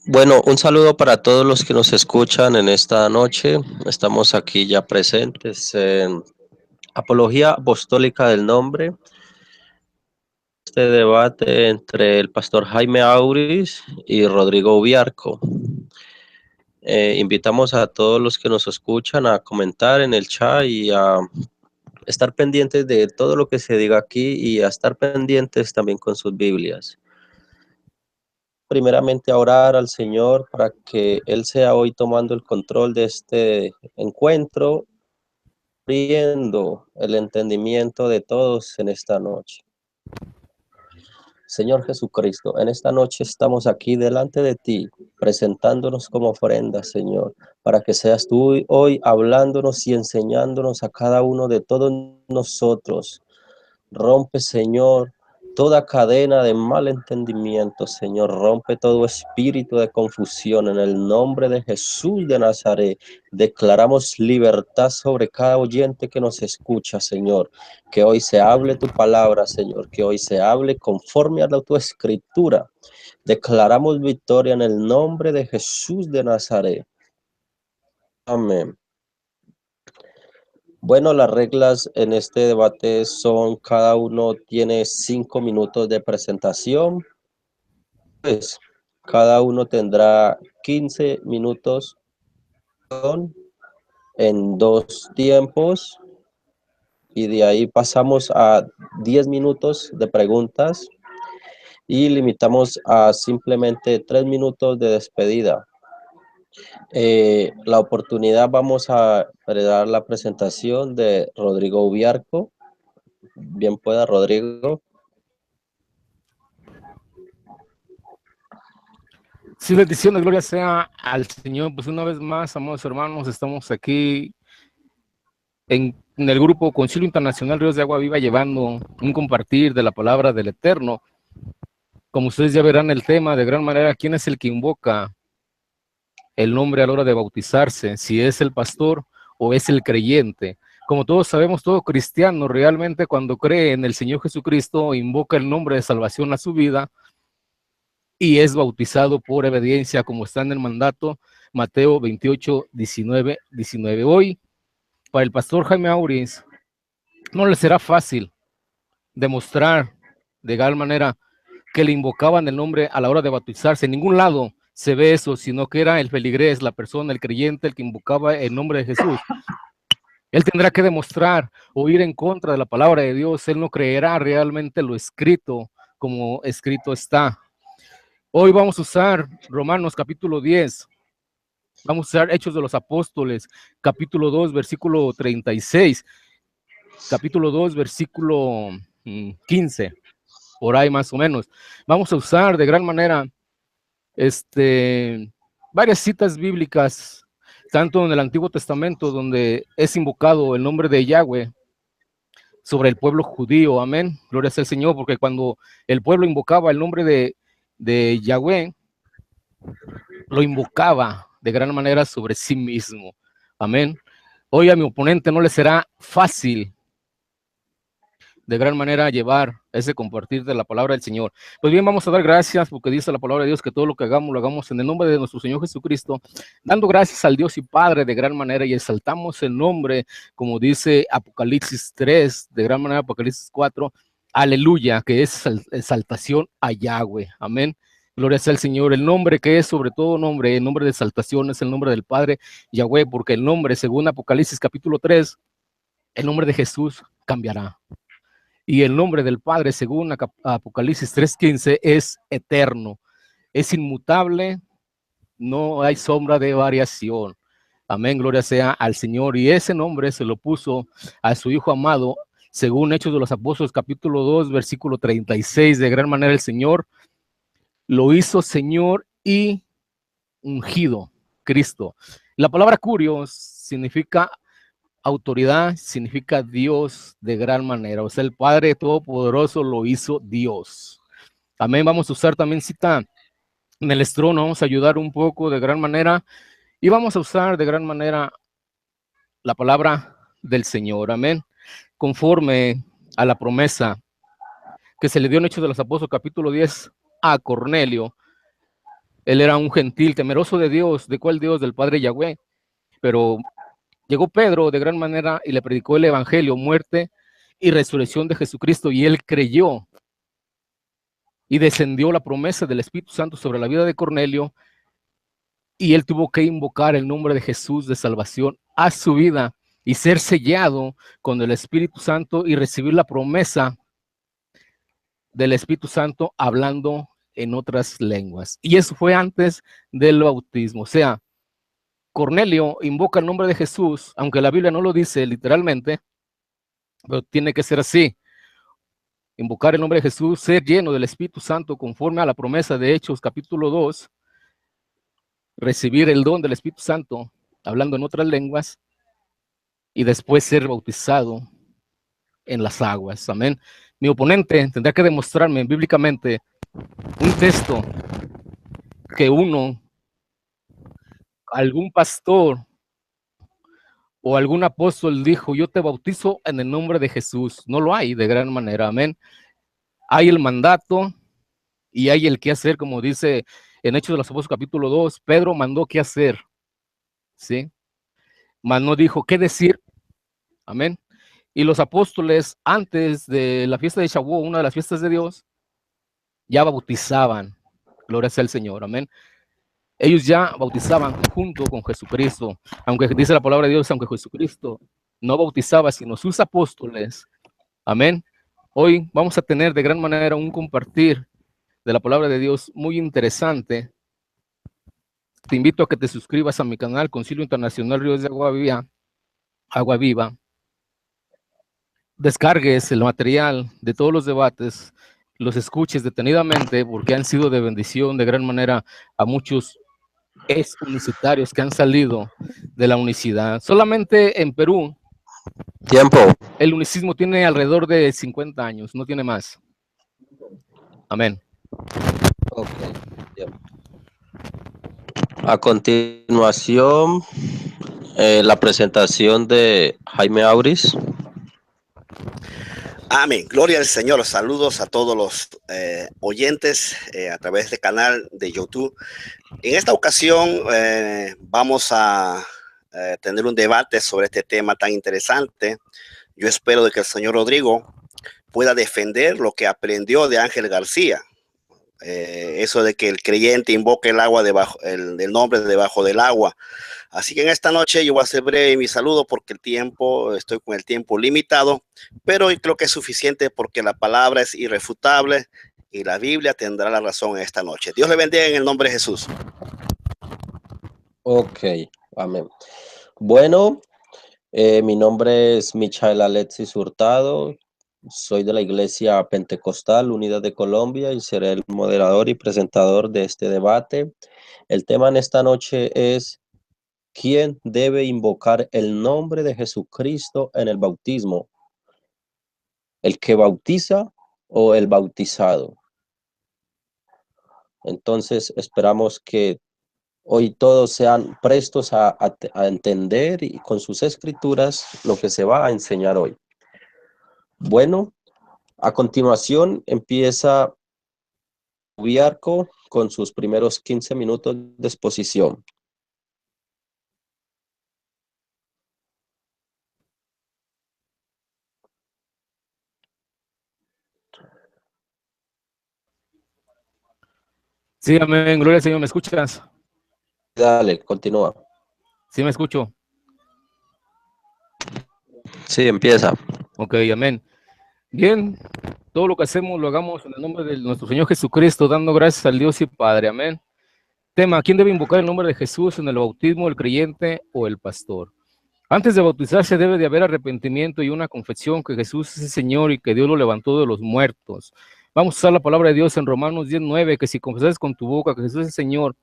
Bueno, un saludo para todos los que nos escuchan en esta noche. Estamos aquí ya presentes en Apología Apostólica del Nombre. Este debate entre el pastor Jaime Auris y Rodrigo Ubiarco. Invitamos a todos los que nos escuchan a comentar en el chat y a estar pendientes de todo lo que se diga aquí y a estar pendientes también con sus Biblias. Primeramente a orar al Señor para que Él sea hoy tomando el control de este encuentro, abriendo el entendimiento de todos en esta noche. Señor Jesucristo, en esta noche estamos aquí delante de ti, presentándonos como ofrenda, Señor, para que seas tú hoy hablándonos y enseñándonos a cada uno de todos nosotros. Rompe, Señor, toda cadena de mal entendimiento, Señor. Rompe todo espíritu de confusión en el nombre de Jesús de Nazaret. Declaramos libertad sobre cada oyente que nos escucha, Señor. Que hoy se hable tu palabra, Señor. Que hoy se hable conforme a tu escritura. Declaramos victoria en el nombre de Jesús de Nazaret. Amén. Bueno, las reglas en este debate son: cada uno tiene 5 minutos de presentación, pues cada uno tendrá 15 minutos en 2 tiempos, y de ahí pasamos a 10 minutos de preguntas y limitamos a simplemente 3 minutos de despedida. La oportunidad vamos a heredar la presentación de Rodrigo Ubiarco. Bien pueda, Rodrigo. Sí, bendiciones, gloria sea al Señor. Pues una vez más, amados hermanos, estamos aquí en el grupo Concilio Internacional Ríos de Agua Viva, llevando un compartir de la palabra del Eterno. Como ustedes ya verán el tema de gran manera, ¿quién es el que invoca el nombre a la hora de bautizarse? Si es el pastor o es el creyente. Como todos sabemos, todo cristiano realmente cuando cree en el Señor Jesucristo invoca el nombre de salvación a su vida y es bautizado por obediencia, como está en el mandato Mateo 28, 19. Hoy, para el pastor Jaime Auris, no le será fácil demostrar de tal manera que le invocaban el nombre a la hora de bautizarse. En ningún lado se ve eso, sino que era el feligrés, la persona, el creyente, el que invocaba el nombre de Jesús. Él tendrá que demostrar o ir en contra de la palabra de Dios. Él no creerá realmente lo escrito como escrito está. Hoy vamos a usar Romanos capítulo 10. Vamos a usar Hechos de los Apóstoles, capítulo 2, versículo 36. Capítulo 2, versículo 15. Por ahí más o menos. Vamos a usar de gran manera varias citas bíblicas, tanto en el Antiguo Testamento, donde es invocado el nombre de Yahweh sobre el pueblo judío. Amén. Gloria sea al Señor, porque cuando el pueblo invocaba el nombre de Yahweh, lo invocaba de gran manera sobre sí mismo. Amén. Hoy a mi oponente no le será fácil de gran manera llevar ese compartir de la palabra del Señor. Pues bien, vamos a dar gracias porque dice la palabra de Dios que todo lo que hagamos, lo hagamos en el nombre de nuestro Señor Jesucristo, dando gracias al Dios y Padre de gran manera, y exaltamos el nombre, como dice Apocalipsis 3, de gran manera Apocalipsis 4, aleluya, que es exaltación a Yahweh. Amén. Gloria sea al Señor. El nombre que es sobre todo nombre, el nombre de exaltación es el nombre del Padre Yahweh, porque el nombre, según Apocalipsis capítulo 3, el nombre de Jesús cambiará. Y el nombre del Padre, según Apocalipsis 3:15, es eterno, es inmutable, no hay sombra de variación. Amén, gloria sea al Señor. Y ese nombre se lo puso a su Hijo amado, según Hechos de los Apóstoles, capítulo 2, versículo 36. De gran manera el Señor lo hizo Señor y ungido, Cristo. La palabra curios significa autoridad, significa Dios de gran manera. O sea, el Padre Todopoderoso lo hizo Dios. Amén. Vamos a usar también cita en el estrono. Vamos a ayudar un poco de gran manera. Y vamos a usar de gran manera la palabra del Señor. Amén. Conforme a la promesa que se le dio en Hechos de los Apóstoles, capítulo 10, a Cornelio. Él era un gentil, temeroso de Dios. ¿De cuál Dios? Del Padre Yahweh. Pero llegó Pedro de gran manera y le predicó el evangelio, muerte y resurrección de Jesucristo, y él creyó, y descendió la promesa del Espíritu Santo sobre la vida de Cornelio, y él tuvo que invocar el nombre de Jesús de salvación a su vida y ser sellado con el Espíritu Santo y recibir la promesa del Espíritu Santo hablando en otras lenguas. Y eso fue antes del bautismo. O sea, Cornelio invoca el nombre de Jesús, aunque la Biblia no lo dice literalmente, pero tiene que ser así. Invocar el nombre de Jesús, ser lleno del Espíritu Santo conforme a la promesa de Hechos capítulo 2, recibir el don del Espíritu Santo hablando en otras lenguas y después ser bautizado en las aguas. Amén. Mi oponente tendrá que demostrarme bíblicamente un texto que algún pastor o algún apóstol dijo, yo te bautizo en el nombre de Jesús. No lo hay de gran manera. Amén. Hay el mandato y hay el qué hacer, como dice en Hechos de los Apóstoles capítulo 2, Pedro mandó qué hacer, ¿sí? Mas no dijo qué decir, amén. Y los apóstoles, antes de la fiesta de Shavuot, una de las fiestas de Dios, ya bautizaban, gloria sea al Señor, amén. Ellos ya bautizaban junto con Jesucristo, aunque dice la palabra de Dios, aunque Jesucristo no bautizaba, sino sus apóstoles, amén. Hoy vamos a tener de gran manera un compartir de la palabra de Dios muy interesante. Te invito a que te suscribas a mi canal Concilio Internacional Ríos de Agua Viva. Descargues el material de todos los debates, los escuches detenidamente porque han sido de bendición de gran manera a muchos unicitarios que han salido de la unicidad. Solamente en Perú, el unicismo tiene alrededor de 50 años, no tiene más. Amén. Okay. Bien. A continuación, la presentación de Jaime Auris. Amén. Gloria al Señor. Saludos a todos los oyentes a través del canal de YouTube. En esta ocasión vamos a tener un debate sobre este tema tan interesante. Yo espero de que el señor Rodrigo pueda defender lo que aprendió de Ángel García. Eso de que el creyente invoque el agua debajo, el nombre debajo del agua. Así que en esta noche yo voy a hacer breve mi saludo porque estoy con el tiempo limitado, pero creo que es suficiente porque la palabra es irrefutable y la Biblia tendrá la razón en esta noche. Dios le bendiga en el nombre de Jesús. Ok, amén. Bueno, mi nombre es Michael Alexis Hurtado. Soy de la Iglesia Pentecostal Unidad de Colombia y seré el moderador y presentador de este debate. El tema en esta noche es ¿quién debe invocar el nombre de Jesucristo en el bautismo? ¿El que bautiza o el bautizado? Entonces esperamos que hoy todos sean prestos a entender y con sus escrituras lo que se va a enseñar hoy. Bueno, a continuación empieza Ubiarco con sus primeros 15 minutos de exposición. Sí, amén. Gloria al Señor. ¿Me escuchas? Dale, continúa. Sí, me escucho. Sí, empieza. Ok, amén. Bien, todo lo que hacemos lo hagamos en el nombre de nuestro Señor Jesucristo, dando gracias al Dios y Padre. Amén. Tema, ¿quién debe invocar el nombre de Jesús en el bautismo, el creyente o el pastor? Antes de bautizarse debe de haber arrepentimiento y una confesión que Jesús es el Señor y que Dios lo levantó de los muertos. Vamos a usar la palabra de Dios en Romanos 10:9, que si confesas con tu boca que Jesús es el Señor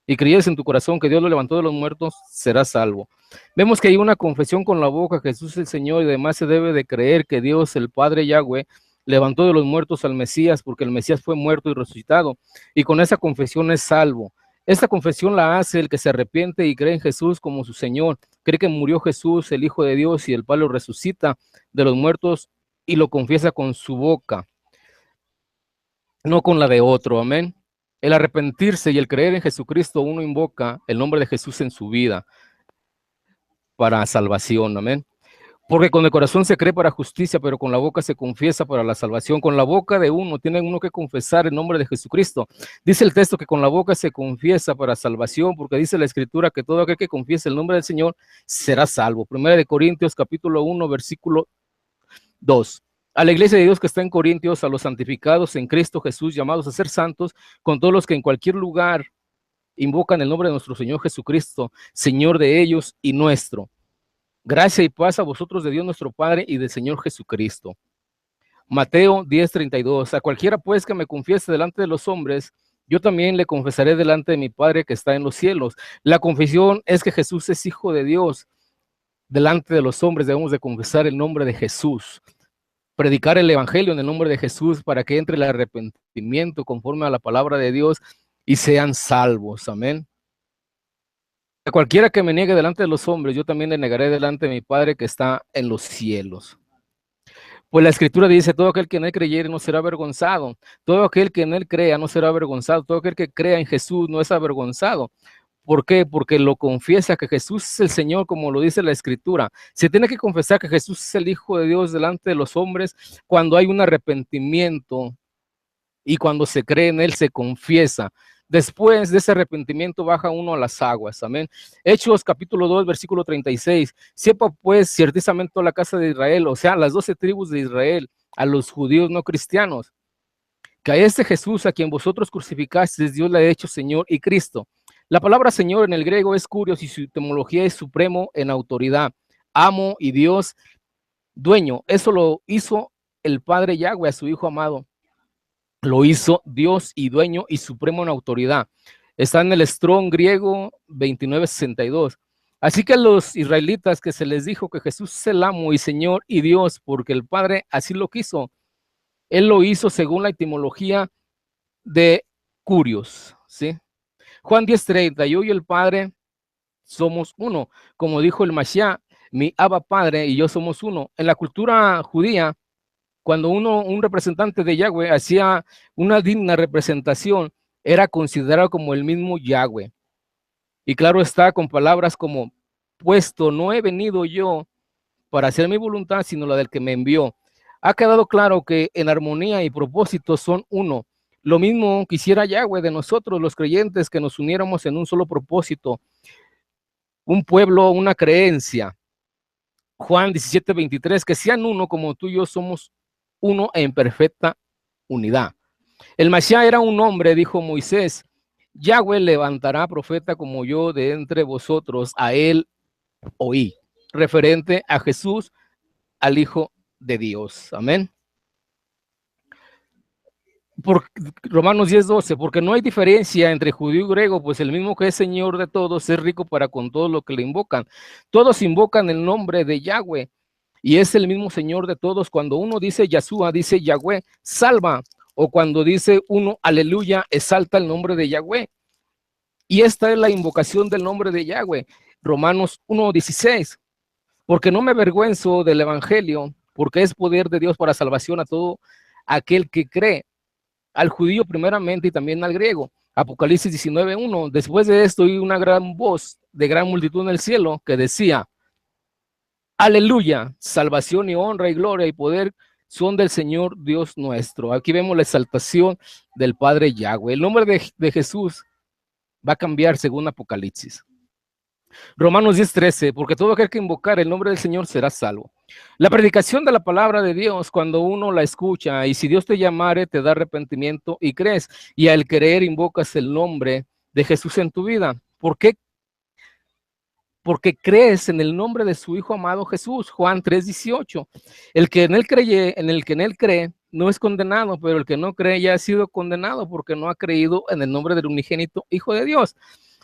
y creyeres en tu corazón que Dios lo levantó de los muertos, serás salvo. Vemos que hay una confesión con la boca, que Jesús es el Señor, y además se debe de creer que Dios, el Padre Yahweh, levantó de los muertos al Mesías, porque el Mesías fue muerto y resucitado, y con esa confesión es salvo. Esta confesión la hace el que se arrepiente y cree en Jesús como su Señor, cree que murió Jesús, el Hijo de Dios, y el Padre lo resucita de los muertos y lo confiesa con su boca, no con la de otro, amén. El arrepentirse y el creer en Jesucristo, uno invoca el nombre de Jesús en su vida para salvación, amén. Porque con el corazón se cree para justicia, pero con la boca se confiesa para la salvación. Con la boca de uno tiene uno que confesar el nombre de Jesucristo. Dice el texto que con la boca se confiesa para salvación, porque dice la Escritura que todo aquel que confiese el nombre del Señor será salvo. Primera de Corintios, capítulo 1, versículo 2. A la iglesia de Dios que está en Corintios, a los santificados en Cristo Jesús, llamados a ser santos, con todos los que en cualquier lugar invocan el nombre de nuestro Señor Jesucristo, Señor de ellos y nuestro. Gracia y paz a vosotros de Dios nuestro Padre y del Señor Jesucristo. Mateo 10:32. A cualquiera pues que me confiese delante de los hombres, yo también le confesaré delante de mi Padre que está en los cielos. La confesión es que Jesús es Hijo de Dios. Delante de los hombres debemos de confesar el nombre de Jesús. Predicar el evangelio en el nombre de Jesús para que entre el arrepentimiento conforme a la palabra de Dios y sean salvos. Amén. A cualquiera que me niegue delante de los hombres, yo también le negaré delante de mi Padre que está en los cielos. Pues la Escritura dice, todo aquel que en él creyere no será avergonzado. Todo aquel que en él crea no será avergonzado. Todo aquel que crea en Jesús no es avergonzado. ¿Por qué? Porque lo confiesa que Jesús es el Señor, como lo dice la Escritura. Se tiene que confesar que Jesús es el Hijo de Dios delante de los hombres cuando hay un arrepentimiento y cuando se cree en él, se confiesa. Después de ese arrepentimiento baja uno a las aguas, amén. Hechos capítulo 2, versículo 36. Sepa pues ciertamente toda la casa de Israel, o sea, las 12 tribus de Israel, a los judíos no cristianos, que a este Jesús a quien vosotros crucificasteis, Dios le ha hecho Señor y Cristo. La palabra Señor en el griego es curios y su etimología es supremo en autoridad, amo y Dios, dueño. Eso lo hizo el Padre Yahweh a su Hijo amado. Lo hizo Dios y dueño y supremo en autoridad. Está en el Strong griego 2962. Así que a los israelitas que se les dijo que Jesús es el amo y Señor y Dios, porque el Padre así lo quiso. Él lo hizo según la etimología de curios, ¿sí? Juan 10:30, yo y el Padre somos uno. Como dijo el Mashiach, mi Abba Padre y yo somos uno. En la cultura judía, cuando un representante de Yahweh hacía una digna representación, era considerado como el mismo Yahweh. Y claro está, con palabras como, puesto no he venido yo para hacer mi voluntad, sino la del que me envió. Ha quedado claro que en armonía y propósito son uno. Lo mismo quisiera Yahweh de nosotros, los creyentes, que nos uniéramos en un solo propósito, un pueblo, una creencia. Juan 17:23, que sean uno como tú y yo somos uno en perfecta unidad. El Mashiach era un hombre, dijo Moisés, Yahweh levantará profeta como yo de entre vosotros, a él oí, referente a Jesús, al Hijo de Dios. Amén. Por Romanos 10:12, porque no hay diferencia entre judío y griego, pues el mismo que es Señor de todos es rico para con todo lo que le invocan. Todos invocan el nombre de Yahweh y es el mismo Señor de todos. Cuando uno dice Yahshua, dice Yahweh, salva, o cuando dice uno aleluya, exalta el nombre de Yahweh. Y esta es la invocación del nombre de Yahweh. Romanos 1:16, porque no me avergüenzo del evangelio, porque es poder de Dios para salvación a todo aquel que cree, al judío primeramente y también al griego. Apocalipsis 19:1, después de esto oí una gran voz de gran multitud en el cielo que decía, aleluya, salvación y honra y gloria y poder son del Señor Dios nuestro. Aquí vemos la exaltación del Padre Yahweh. El nombre de Jesús va a cambiar según Apocalipsis. Romanos 10:13, porque todo aquel que invocar el nombre del Señor será salvo. La predicación de la palabra de Dios, cuando uno la escucha, y si Dios te llamare, te da arrepentimiento y crees, y al creer invocas el nombre de Jesús en tu vida. ¿Por qué? Porque crees en el nombre de su Hijo amado Jesús. Juan 3:18. El que en él cree, no es condenado, pero el que no cree ya ha sido condenado porque no ha creído en el nombre del unigénito Hijo de Dios.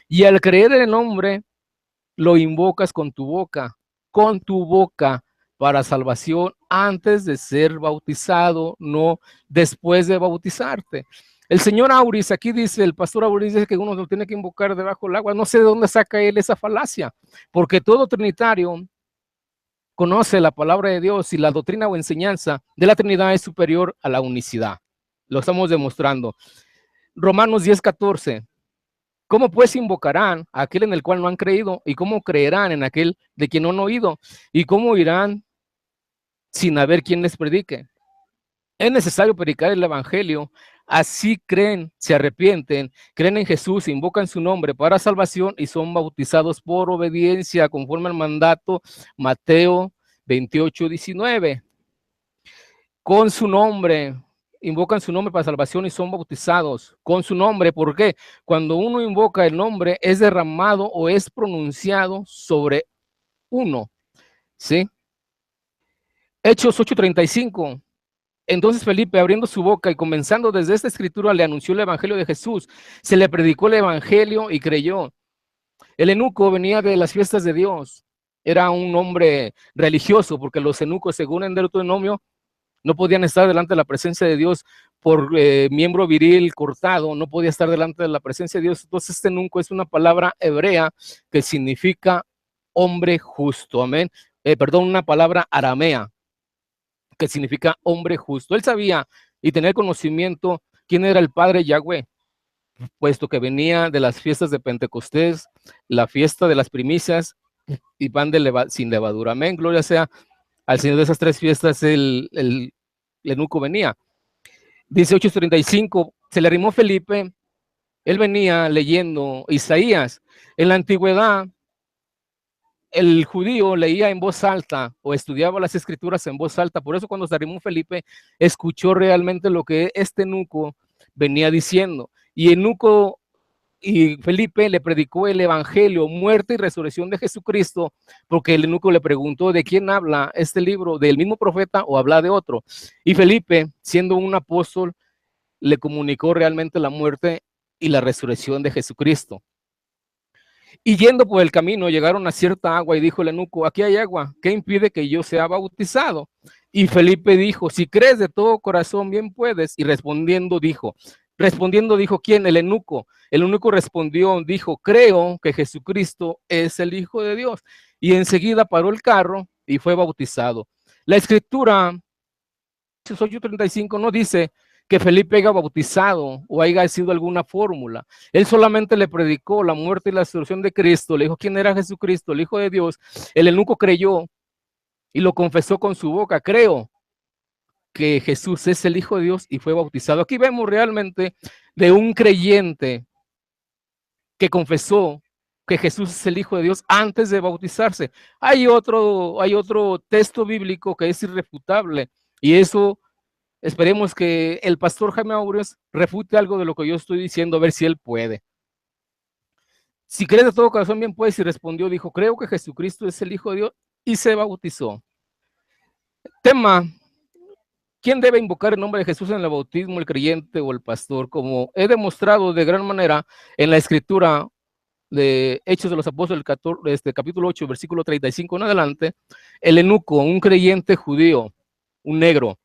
Y al creer en el nombre, lo invocas con tu boca, para salvación antes de ser bautizado, no después de bautizarte. El señor Auris, aquí dice, el pastor Auris dice que uno lo tiene que invocar debajo del agua. No sé de dónde saca él esa falacia, porque todo trinitario conoce la palabra de Dios y la doctrina o enseñanza de la Trinidad es superior a la unicidad. Lo estamos demostrando. Romanos 10:14. ¿Cómo pues invocarán a aquel en el cual no han creído? ¿Y cómo creerán en aquel de quien no han oído? ¿Y cómo irán sin haber quien les predique? Es necesario predicar el evangelio, así creen, se arrepienten, creen en Jesús, invocan su nombre para salvación y son bautizados por obediencia conforme al mandato Mateo 28:19. Con su nombre, invocan su nombre para salvación y son bautizados con su nombre. ¿Por qué? Cuando uno invoca el nombre, es derramado o es pronunciado sobre uno, ¿sí? Hechos 8:35. Entonces Felipe, abriendo su boca y comenzando desde esta escritura, le anunció el evangelio de Jesús. Se le predicó el evangelio y creyó. El eunuco venía de las fiestas de Dios. Era un hombre religioso, porque los eunucos, según el Deuteronomio, no podían estar delante de la presencia de Dios por miembro viril cortado, no podía estar delante de la presencia de Dios. Entonces este eunuco es una palabra hebrea que significa hombre justo, amén. Perdón, una palabra aramea que significa hombre justo. Él sabía y tenía conocimiento quién era el Padre Yahweh, puesto que venía de las fiestas de Pentecostés, la fiesta de las primicias y pan sin levadura. Amén, gloria sea al Señor. De esas tres fiestas el eunuco venía. Dice 8:35, se le arrimó Felipe, él venía leyendo Isaías. En la antigüedad, el judío leía en voz alta o estudiaba las escrituras en voz alta. Por eso cuando se arrimó Felipe, escuchó realmente lo que este eunuco venía diciendo. Y eunuco y Felipe le predicó el evangelio, muerte y resurrección de Jesucristo, porque el eunuco le preguntó, ¿de quién habla este libro? ¿Del mismo profeta o habla de otro? Y Felipe, siendo un apóstol, le comunicó realmente la muerte y la resurrección de Jesucristo. Y yendo por el camino, llegaron a cierta agua y dijo el eunuco, aquí hay agua, ¿qué impide que yo sea bautizado? Y Felipe dijo, si crees de todo corazón, bien puedes. Y respondiendo dijo, ¿quién? El eunuco. El eunuco respondió, dijo, creo que Jesucristo es el Hijo de Dios. Y enseguida paró el carro y fue bautizado. La escritura, 8:35, no dice que Felipe haya bautizado o haya sido alguna fórmula. Él solamente le predicó la muerte y la resurrección de Cristo, le dijo quién era Jesucristo, el Hijo de Dios. El eunuco creyó y lo confesó con su boca, creo que Jesús es el Hijo de Dios, y fue bautizado. Aquí vemos realmente de un creyente que confesó que Jesús es el Hijo de Dios antes de bautizarse. Hay otro texto bíblico que es irrefutable, y eso esperemos que el pastor Jaime Aureos refute algo de lo que yo estoy diciendo, a ver si él puede. Si crees de todo corazón, bien puedes. Y respondió, dijo, creo que Jesucristo es el Hijo de Dios, y se bautizó. Tema: ¿quién debe invocar el nombre de Jesús en el bautismo, el creyente o el pastor? Como he demostrado de gran manera en la escritura de Hechos de los Apóstoles, capítulo 8, versículo 35 en adelante, el eunuco, un creyente judío, un negro,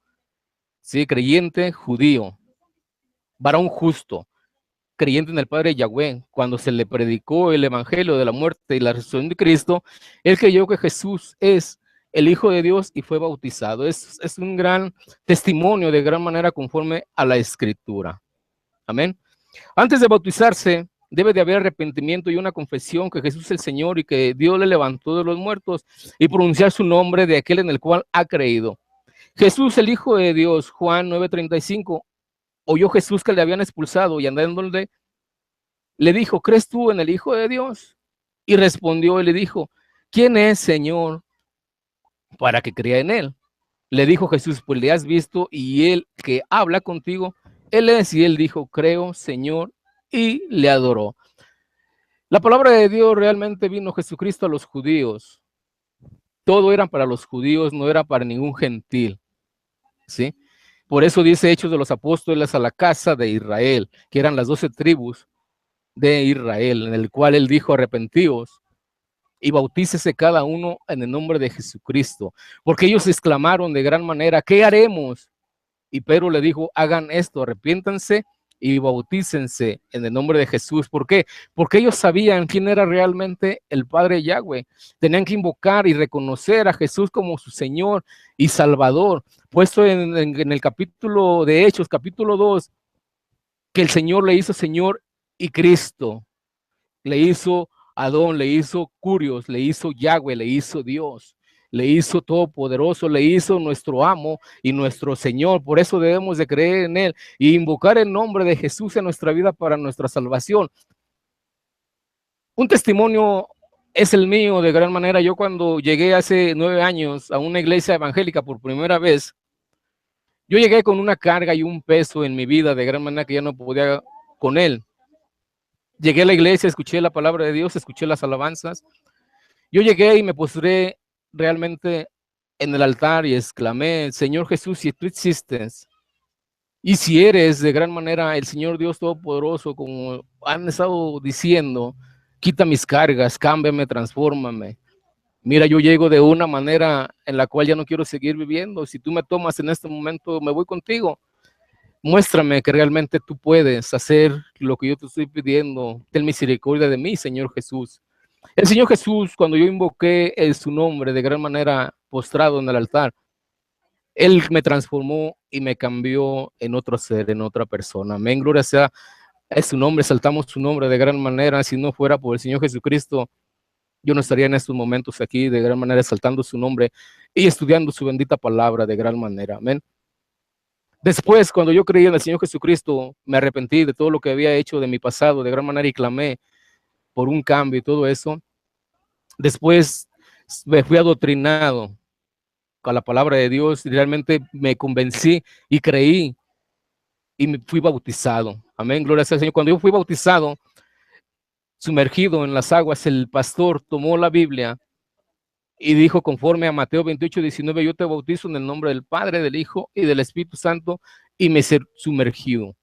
sí, creyente judío, varón justo, creyente en el Padre Yahweh, cuando se le predicó el evangelio de la muerte y la resurrección de Cristo, él creyó que Jesús es el Hijo de Dios y fue bautizado. Es un gran testimonio de gran manera conforme a la escritura. Amén. Antes de bautizarse, debe de haber arrepentimiento y una confesión que Jesús es el Señor y que Dios le levantó de los muertos, y pronunciar su nombre de aquel en el cual ha creído. Jesús, el Hijo de Dios, Juan 9:35, oyó Jesús que le habían expulsado y andándole, le dijo, ¿crees tú en el Hijo de Dios? Y respondió y le dijo, ¿quién es, Señor, para que crea en él? Le dijo Jesús, pues le has visto, y él que habla contigo, él es. Y él dijo, creo, Señor, y le adoró. La palabra de Dios realmente vino Jesucristo a los judíos. Todo era para los judíos, no era para ningún gentil, ¿sí? Por eso dice Hechos de los Apóstoles a la casa de Israel, que eran las 12 tribus de Israel, en el cual él dijo, arrepentíos y bautícese cada uno en el nombre de Jesucristo, porque ellos exclamaron de gran manera, ¿qué haremos? Y Pedro le dijo, hagan esto, arrepiéntanse y bautícense en el nombre de Jesús. ¿Por qué? Porque ellos sabían quién era realmente el Padre Yahweh. Tenían que invocar y reconocer a Jesús como su Señor y Salvador. Puesto en el capítulo de Hechos, capítulo 2, que el Señor le hizo Señor y Cristo, le hizo Adón, le hizo Curios, le hizo Yahweh, le hizo Dios, le hizo Todopoderoso, le hizo nuestro amo y nuestro Señor. Por eso debemos de creer en Él y invocar el nombre de Jesús en nuestra vida para nuestra salvación. Un testimonio es el mío de gran manera. Yo cuando llegué hace 9 años a una iglesia evangélica por primera vez, yo llegué con una carga y un peso en mi vida de gran manera que ya no podía con él. Llegué a la iglesia, escuché la palabra de Dios, escuché las alabanzas. Yo llegué y me postré realmente en el altar y exclamé: Señor Jesús, si tú existes y si eres de gran manera el Señor Dios Todopoderoso, como han estado diciendo, quita mis cargas, cámbiame, transfórmame. Mira, yo llego de una manera en la cual ya no quiero seguir viviendo. Si tú me tomas en este momento, me voy contigo. Muéstrame que realmente tú puedes hacer lo que yo te estoy pidiendo. Ten misericordia de mí, Señor Jesús. El Señor Jesús, cuando yo invoqué su nombre de gran manera postrado en el altar, Él me transformó y me cambió en otro ser, en otra persona. Amén, gloria sea a su nombre, saltamos su nombre de gran manera. Si no fuera por el Señor Jesucristo, yo no estaría en estos momentos aquí de gran manera exaltando su nombre y estudiando su bendita palabra de gran manera. Amén. Después, cuando yo creí en el Señor Jesucristo, me arrepentí de todo lo que había hecho de mi pasado de gran manera y clamé por un cambio y todo eso. Después me fui adoctrinado con la palabra de Dios y realmente me convencí y creí y me fui bautizado. Amén, gloria al Señor. Cuando yo fui bautizado, sumergido en las aguas, el pastor tomó la Biblia y dijo, conforme a Mateo 28:19, yo te bautizo en el nombre del Padre, del Hijo y del Espíritu Santo, y me sumergido.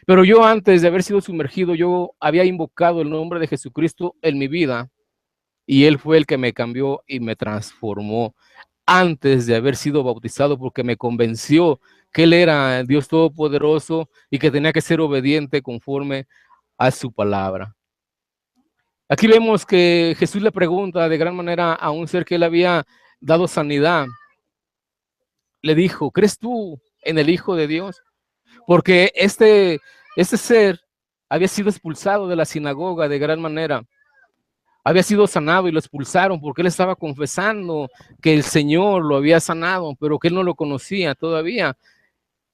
Pero yo, antes de haber sido sumergido, yo había invocado el nombre de Jesucristo en mi vida, y Él fue el que me cambió y me transformó antes de haber sido bautizado, porque me convenció que Él era el Dios Todopoderoso y que tenía que ser obediente conforme a su palabra. Aquí vemos que Jesús le pregunta de gran manera a un ser que Él había dado sanidad. Le dijo, ¿crees tú en el Hijo de Dios? Porque este ser había sido expulsado de la sinagoga de gran manera. Había sido sanado y lo expulsaron porque él estaba confesando que el Señor lo había sanado, pero que él no lo conocía todavía.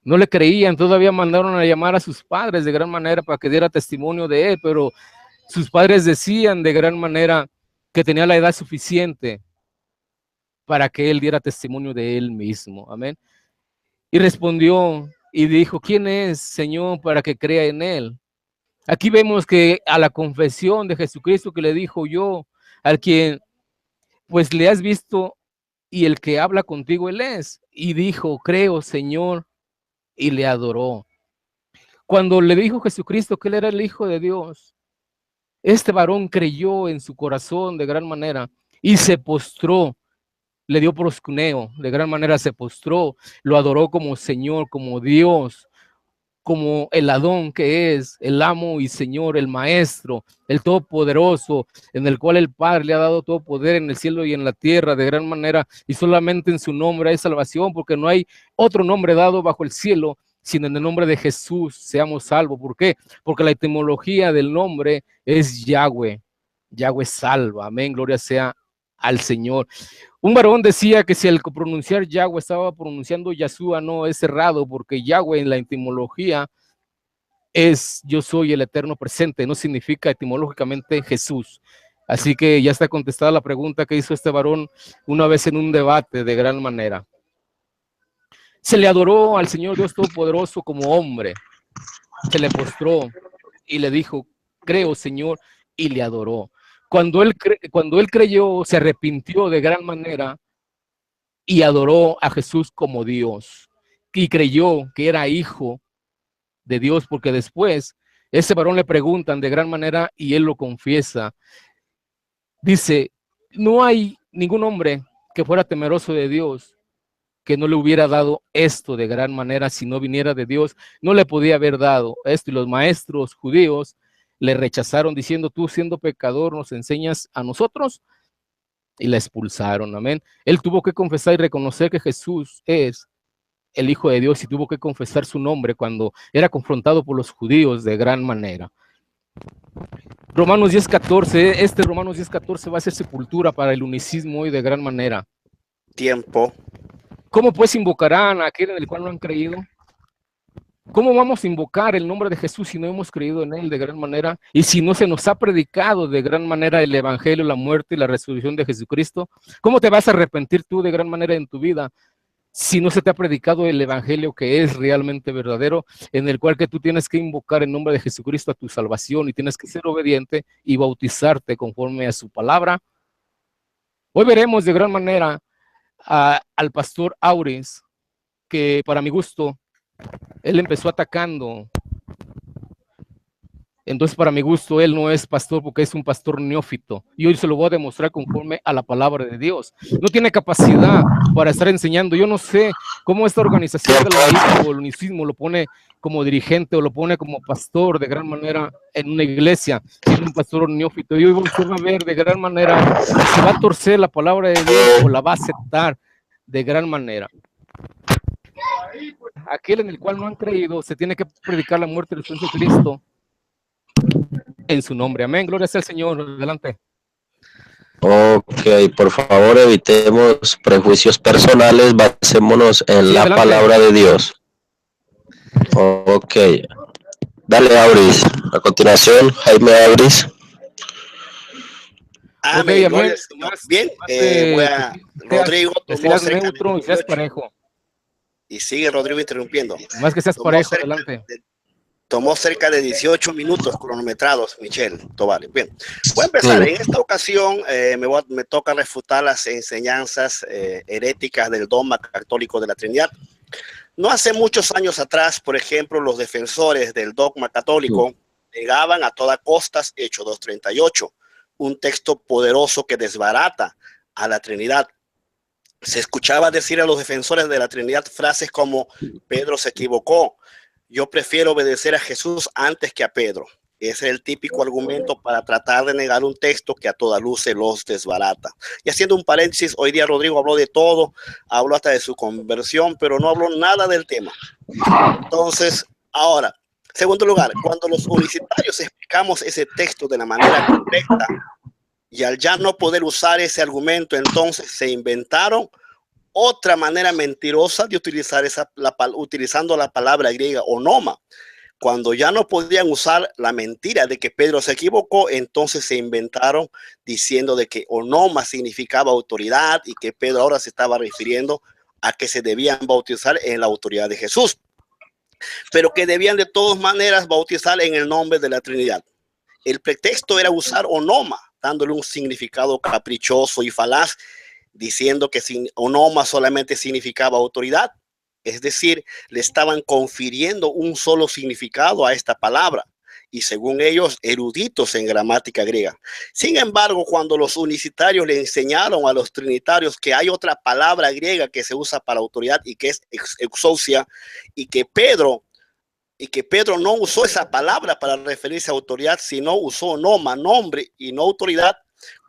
No le creían, todavía mandaron a llamar a sus padres de gran manera para que diera testimonio de él, pero sus padres decían de gran manera que tenía la edad suficiente para que él diera testimonio de él mismo. Amén. Y respondió y dijo, ¿quién es, Señor, para que crea en él? Aquí vemos que a la confesión de Jesucristo que le dijo yo, al quien pues le has visto y el que habla contigo él es. Y dijo, creo, Señor, y le adoró. Cuando le dijo Jesucristo que él era el Hijo de Dios, este varón creyó en su corazón de gran manera y se postró, le dio proscuneo, de gran manera se postró, lo adoró como Señor, como Dios, como el Adón que es, el amo y Señor, el Maestro, el Todopoderoso, en el cual el Padre le ha dado todo poder en el cielo y en la tierra de gran manera, y solamente en su nombre hay salvación, porque no hay otro nombre dado bajo el cielo, sino en el nombre de Jesús seamos salvos. ¿Por qué? Porque la etimología del nombre es Yahweh. Yahweh salva. Amén, gloria sea al Señor. Un varón decía que si al pronunciar Yahweh estaba pronunciando Yahshua, no, es errado, porque Yahweh en la etimología es yo soy el eterno presente, no significa etimológicamente Jesús. Así que ya está contestada la pregunta que hizo este varón una vez en un debate de gran manera. Se le adoró al Señor Dios Todopoderoso como hombre, se le postró y le dijo, creo, Señor, y le adoró. Cuando él creyó, se arrepintió de gran manera y adoró a Jesús como Dios y creyó que era hijo de Dios, porque después ese varón le preguntan de gran manera y él lo confiesa. Dice, no hay ningún hombre que fuera temeroso de Dios que no le hubiera dado esto de gran manera. Si no viniera de Dios, no le podía haber dado esto. Y los maestros judíos le rechazaron diciendo, tú siendo pecador nos enseñas a nosotros, y la expulsaron. Amén. Él tuvo que confesar y reconocer que Jesús es el Hijo de Dios y tuvo que confesar su nombre cuando era confrontado por los judíos de gran manera. Romanos 10:14, Romanos 10:14 va a ser sepultura para el unicismo hoy de gran manera. Tiempo. ¿Cómo pues invocarán a aquel en el cual no han creído? ¿Cómo vamos a invocar el nombre de Jesús si no hemos creído en él de gran manera? Y si no se nos ha predicado de gran manera el evangelio, la muerte y la resurrección de Jesucristo, ¿cómo te vas a arrepentir tú de gran manera en tu vida si no se te ha predicado el evangelio que es realmente verdadero, en el cual que tú tienes que invocar el nombre de Jesucristo a tu salvación y tienes que ser obediente y bautizarte conforme a su palabra? Hoy veremos de gran manera al pastor Auris, que para mi gusto, él empezó atacando. Entonces, para mi gusto, él no es pastor porque es un pastor neófito. Y hoy se lo voy a demostrar conforme a la palabra de Dios. No tiene capacidad para estar enseñando. Yo no sé cómo esta organización del laísmo o el unicismo lo pone como dirigente o lo pone como pastor de gran manera en una iglesia, siendo un pastor neófito. Y hoy usted va a ver de gran manera si va a torcer la palabra de Dios o la va a aceptar de gran manera. Aquel en el cual no han creído, se tiene que predicar la muerte y la resurrección de Cristo en su nombre. Amén. Gloria sea al Señor. Adelante. Ok, por favor evitemos prejuicios personales, basémonos en la adelante. palabra de Dios. Ok, dale Auris. A continuación, Jaime Auris. Amén. Ok, amén. Bien, Rodrigo tomó cerca neutro y seas parejo. Y sigue Rodrigo interrumpiendo. Más que seas parejo, adelante. Tomó cerca de 18 minutos cronometrados, Michelle Tovar. Bien, voy a empezar. En esta ocasión me toca refutar las enseñanzas heréticas del dogma católico de la Trinidad. No hace muchos años atrás, por ejemplo, los defensores del dogma católico negaban a toda costa Hechos 2:38, un texto poderoso que desbarata a la Trinidad. Se escuchaba decir a los defensores de la Trinidad frases como: Pedro se equivocó, yo prefiero obedecer a Jesús antes que a Pedro. Ese es el típico argumento para tratar de negar un texto que a toda luz se los desbarata. Y haciendo un paréntesis, hoy día Rodrigo habló de todo, habló hasta de su conversión, pero no habló nada del tema. Entonces, ahora, segundo lugar, cuando los unicitarios explicamos ese texto de la manera correcta, y al ya no poder usar ese argumento, entonces se inventaron otra manera mentirosa de utilizar utilizando la palabra griega onoma. Cuando ya no podían usar la mentira de que Pedro se equivocó, entonces se inventaron diciendo de que onoma significaba autoridad y que Pedro ahora se estaba refiriendo a que se debían bautizar en la autoridad de Jesús, pero que debían de todas maneras bautizar en el nombre de la Trinidad. El pretexto era usar onoma, dándole un significado caprichoso y falaz, diciendo que onoma solamente significaba autoridad. Es decir, le estaban confiriendo un solo significado a esta palabra, y según ellos, eruditos en gramática griega. Sin embargo, cuando los unicitarios le enseñaron a los trinitarios que hay otra palabra griega que se usa para autoridad y que es exousia, y que Pedro no usó esa palabra para referirse a autoridad, sino usó noma, nombre, y no autoridad,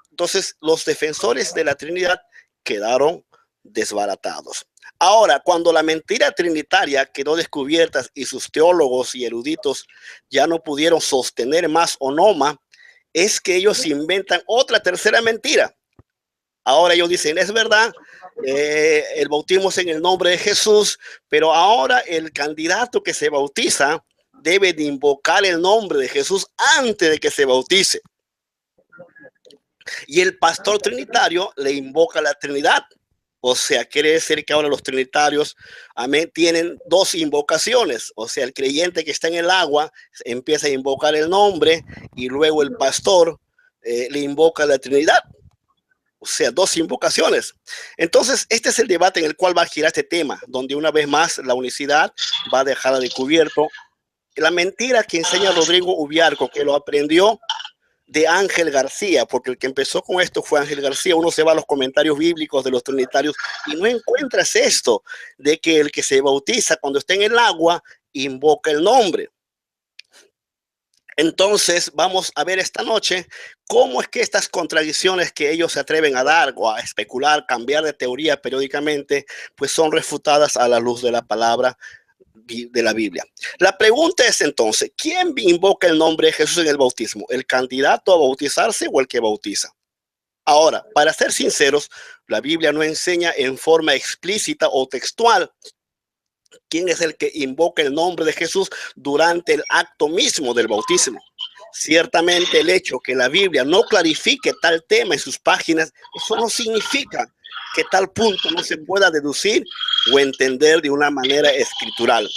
entonces los defensores de la Trinidad quedaron desbaratados. Ahora, cuando la mentira trinitaria quedó descubierta y sus teólogos y eruditos ya no pudieron sostener más onoma, es que ellos inventan otra tercera mentira. Ahora ellos dicen, es verdad, el bautismo es en el nombre de Jesús, pero ahora el candidato que se bautiza debe de invocar el nombre de Jesús antes de que se bautice. Y el pastor trinitario le invoca la Trinidad. O sea, quiere decir que ahora los trinitarios, amén, tienen dos invocaciones. O sea, el creyente que está en el agua empieza a invocar el nombre y luego el pastor le invoca la Trinidad. O sea, dos invocaciones. Entonces, este es el debate en el cual va a girar este tema, donde una vez más la unicidad va a dejar a descubierto la mentira que enseña Rodrigo Ubiarco, que lo aprendió de Ángel García, porque el que empezó con esto fue Ángel García. Uno se va a los comentarios bíblicos de los trinitarios y no encuentras esto de que el que se bautiza cuando está en el agua invoca el nombre. Entonces vamos a ver esta noche cómo es que estas contradicciones que ellos se atreven a dar o a especular, cambiar de teoría periódicamente, pues son refutadas a la luz de la palabra de la Biblia. La pregunta es entonces, ¿quién invoca el nombre de Jesús en el bautismo? ¿El candidato a bautizarse o el que bautiza? Ahora, para ser sinceros, la Biblia no enseña en forma explícita o textual quién es el que invoca el nombre de Jesús durante el acto mismo del bautismo. Ciertamente el hecho que la Biblia no clarifique tal tema en sus páginas, eso no significa que tal punto no se pueda deducir o entender de una manera escritural.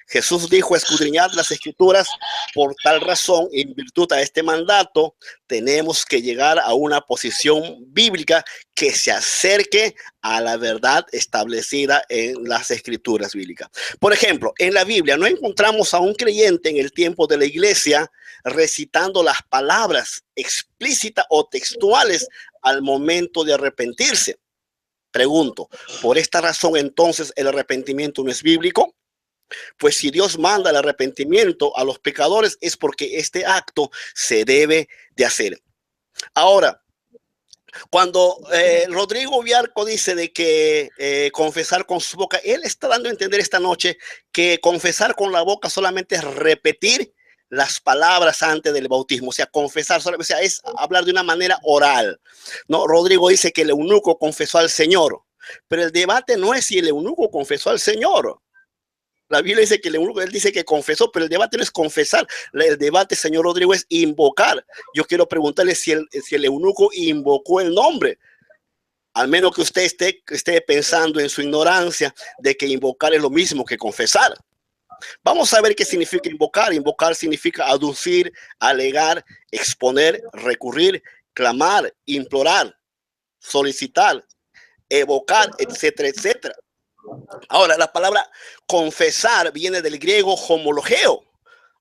Jesús dijo: escudriñad las escrituras, por tal razón, en virtud a este mandato, tenemos que llegar a una posición bíblica que se acerque a la verdad establecida en las escrituras bíblicas. Por ejemplo, en la Biblia no encontramos a un creyente en el tiempo de la iglesia recitando las palabras explícitas o textuales al momento de arrepentirse. Pregunto, ¿por esta razón entonces el arrepentimiento no es bíblico? Pues si Dios manda el arrepentimiento a los pecadores es porque este acto se debe de hacer. Ahora, cuando Rodrigo Viarco dice de que confesar con su boca, él está dando a entender esta noche que confesar con la boca solamente es repetir las palabras antes del bautismo, o sea, confesar, o sea, es hablar de una manera oral. No, Rodrigo dice que el eunuco confesó al Señor, pero el debate no es si el eunuco confesó al Señor. La Biblia dice que el eunuco, él dice que confesó, pero el debate no es confesar. El debate, señor Rodrigo, es invocar. Yo quiero preguntarle si el eunuco invocó el nombre. Al menos que usted esté pensando en su ignorancia de que invocar es lo mismo que confesar. Vamos a ver qué significa invocar. Invocar significa aducir, alegar, exponer, recurrir, clamar, implorar, solicitar, evocar, etcétera, etcétera. Ahora, la palabra confesar viene del griego homologeo.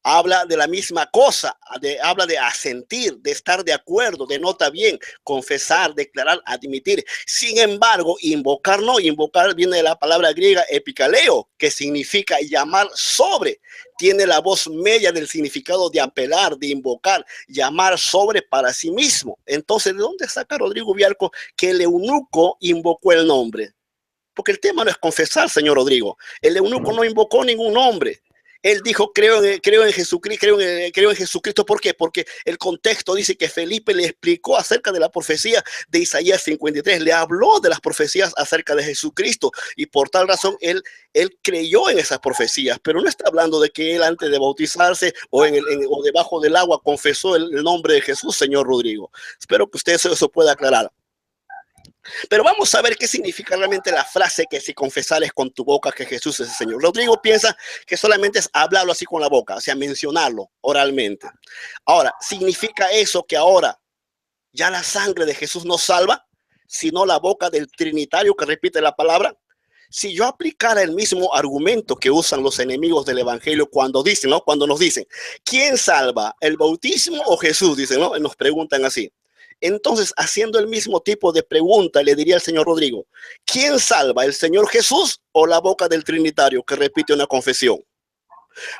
Habla de la misma cosa, habla de asentir, de estar de acuerdo, de nota bien, confesar, declarar, admitir. Sin embargo, invocar no, invocar viene de la palabra griega epikaleo, que significa llamar sobre. Tiene la voz media del significado de apelar, de invocar, llamar sobre para sí mismo. Entonces, ¿de dónde saca Rodrigo Viarco que el eunuco invocó el nombre? Porque el tema no es confesar, señor Rodrigo. El eunuco no invocó ningún nombre. Él dijo: creo en Jesucristo, creo en Jesucristo. ¿Por qué? Porque el contexto dice que Felipe le explicó acerca de la profecía de Isaías 53. Le habló de las profecías acerca de Jesucristo y por tal razón él creyó en esas profecías. Pero no está hablando de que él antes de bautizarse o debajo del agua confesó el nombre de Jesús, señor Rodrigo. Espero que usted eso pueda aclarar. Pero vamos a ver qué significa realmente la frase que si confesares con tu boca que Jesús es el Señor. Rodrigo piensa que solamente es hablarlo así con la boca, o sea, mencionarlo oralmente. Ahora, ¿significa eso que ahora ya la sangre de Jesús nos salva, sino la boca del Trinitario que repite la palabra? Si yo aplicara el mismo argumento que usan los enemigos del evangelio cuando dicen, ¿no? Cuando nos dicen, ¿quién salva, el bautismo o Jesús? Dicen, ¿no? Nos preguntan así. Entonces, haciendo el mismo tipo de pregunta, le diría al señor Rodrigo, ¿quién salva, el Señor Jesús o la boca del Trinitario que repite una confesión?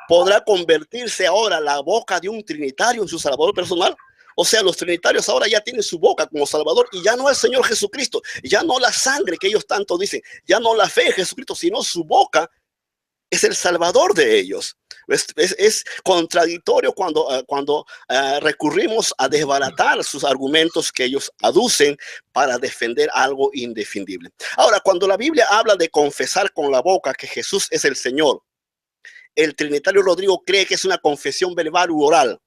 ¿Podrá convertirse ahora la boca de un Trinitario en su Salvador personal? O sea, los trinitarios ahora ya tienen su boca como Salvador y ya no el Señor Jesucristo, ya no la sangre que ellos tanto dicen, ya no la fe en Jesucristo, sino su boca es el Salvador de ellos. Es contradictorio cuando recurrimos a desbaratar sus argumentos que ellos aducen para defender algo indefendible. Ahora, cuando la Biblia habla de confesar con la boca que Jesús es el Señor, el trinitario Rodrigo cree que es una confesión verbal u oral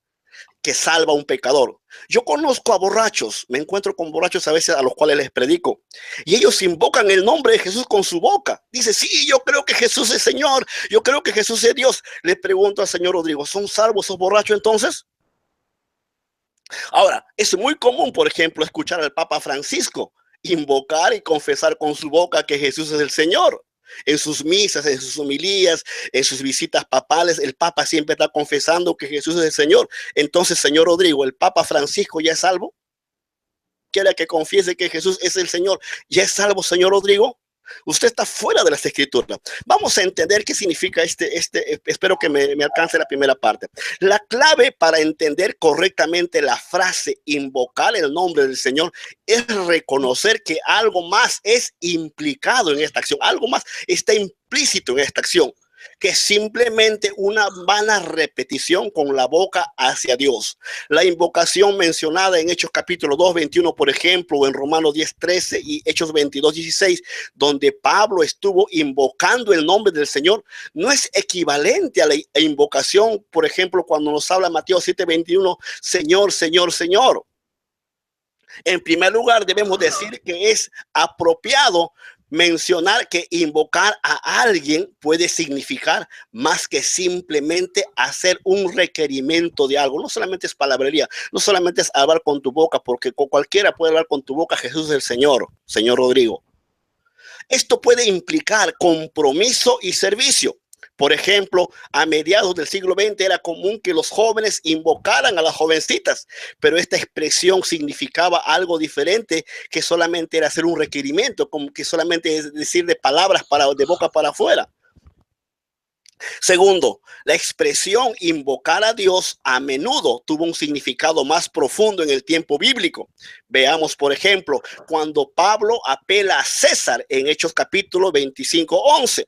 que salva a un pecador. Yo conozco a borrachos, me encuentro con borrachos a veces a los cuales les predico y ellos invocan el nombre de Jesús con su boca. Dice, sí, yo creo que Jesús es Señor, yo creo que Jesús es Dios. Le pregunto al señor Rodrigo, ¿son salvos esos borrachos entonces? Ahora, es muy común, por ejemplo, escuchar al Papa Francisco invocar y confesar con su boca que Jesús es el Señor. En sus misas, en sus homilías, en sus visitas papales, el Papa siempre está confesando que Jesús es el Señor. Entonces, señor Rodrigo, ¿el Papa Francisco ya es salvo? ¿Quiere que confiese que Jesús es el Señor? ¿Ya es salvo, señor Rodrigo? Usted está fuera de las escrituras. Vamos a entender qué significa espero que me alcance la primera parte. La clave para entender correctamente la frase invocar el nombre del Señor es reconocer que algo más es implicado en esta acción, algo más está implícito en esta acción, que es simplemente una vana repetición con la boca hacia Dios. La invocación mencionada en Hechos capítulo 2, 21, por ejemplo, o en Romanos 10, 13 y Hechos 22, 16, donde Pablo estuvo invocando el nombre del Señor, no es equivalente a la invocación, por ejemplo, cuando nos habla Mateo 7, 21, Señor, Señor, Señor. En primer lugar, debemos decir que es apropiado mencionar que invocar a alguien puede significar más que simplemente hacer un requerimiento de algo. No solamente es palabrería, no solamente es hablar con tu boca, porque cualquiera puede hablar con tu boca. Jesús es el Señor, señor Rodrigo. Esto puede implicar compromiso y servicio. Por ejemplo, a mediados del siglo XX era común que los jóvenes invocaran a las jovencitas, pero esta expresión significaba algo diferente que solamente era hacer un requerimiento, como que solamente es decir de palabras de boca para afuera. Segundo, la expresión invocar a Dios a menudo tuvo un significado más profundo en el tiempo bíblico. Veamos, por ejemplo, cuando Pablo apela a César en Hechos capítulo 25, 11.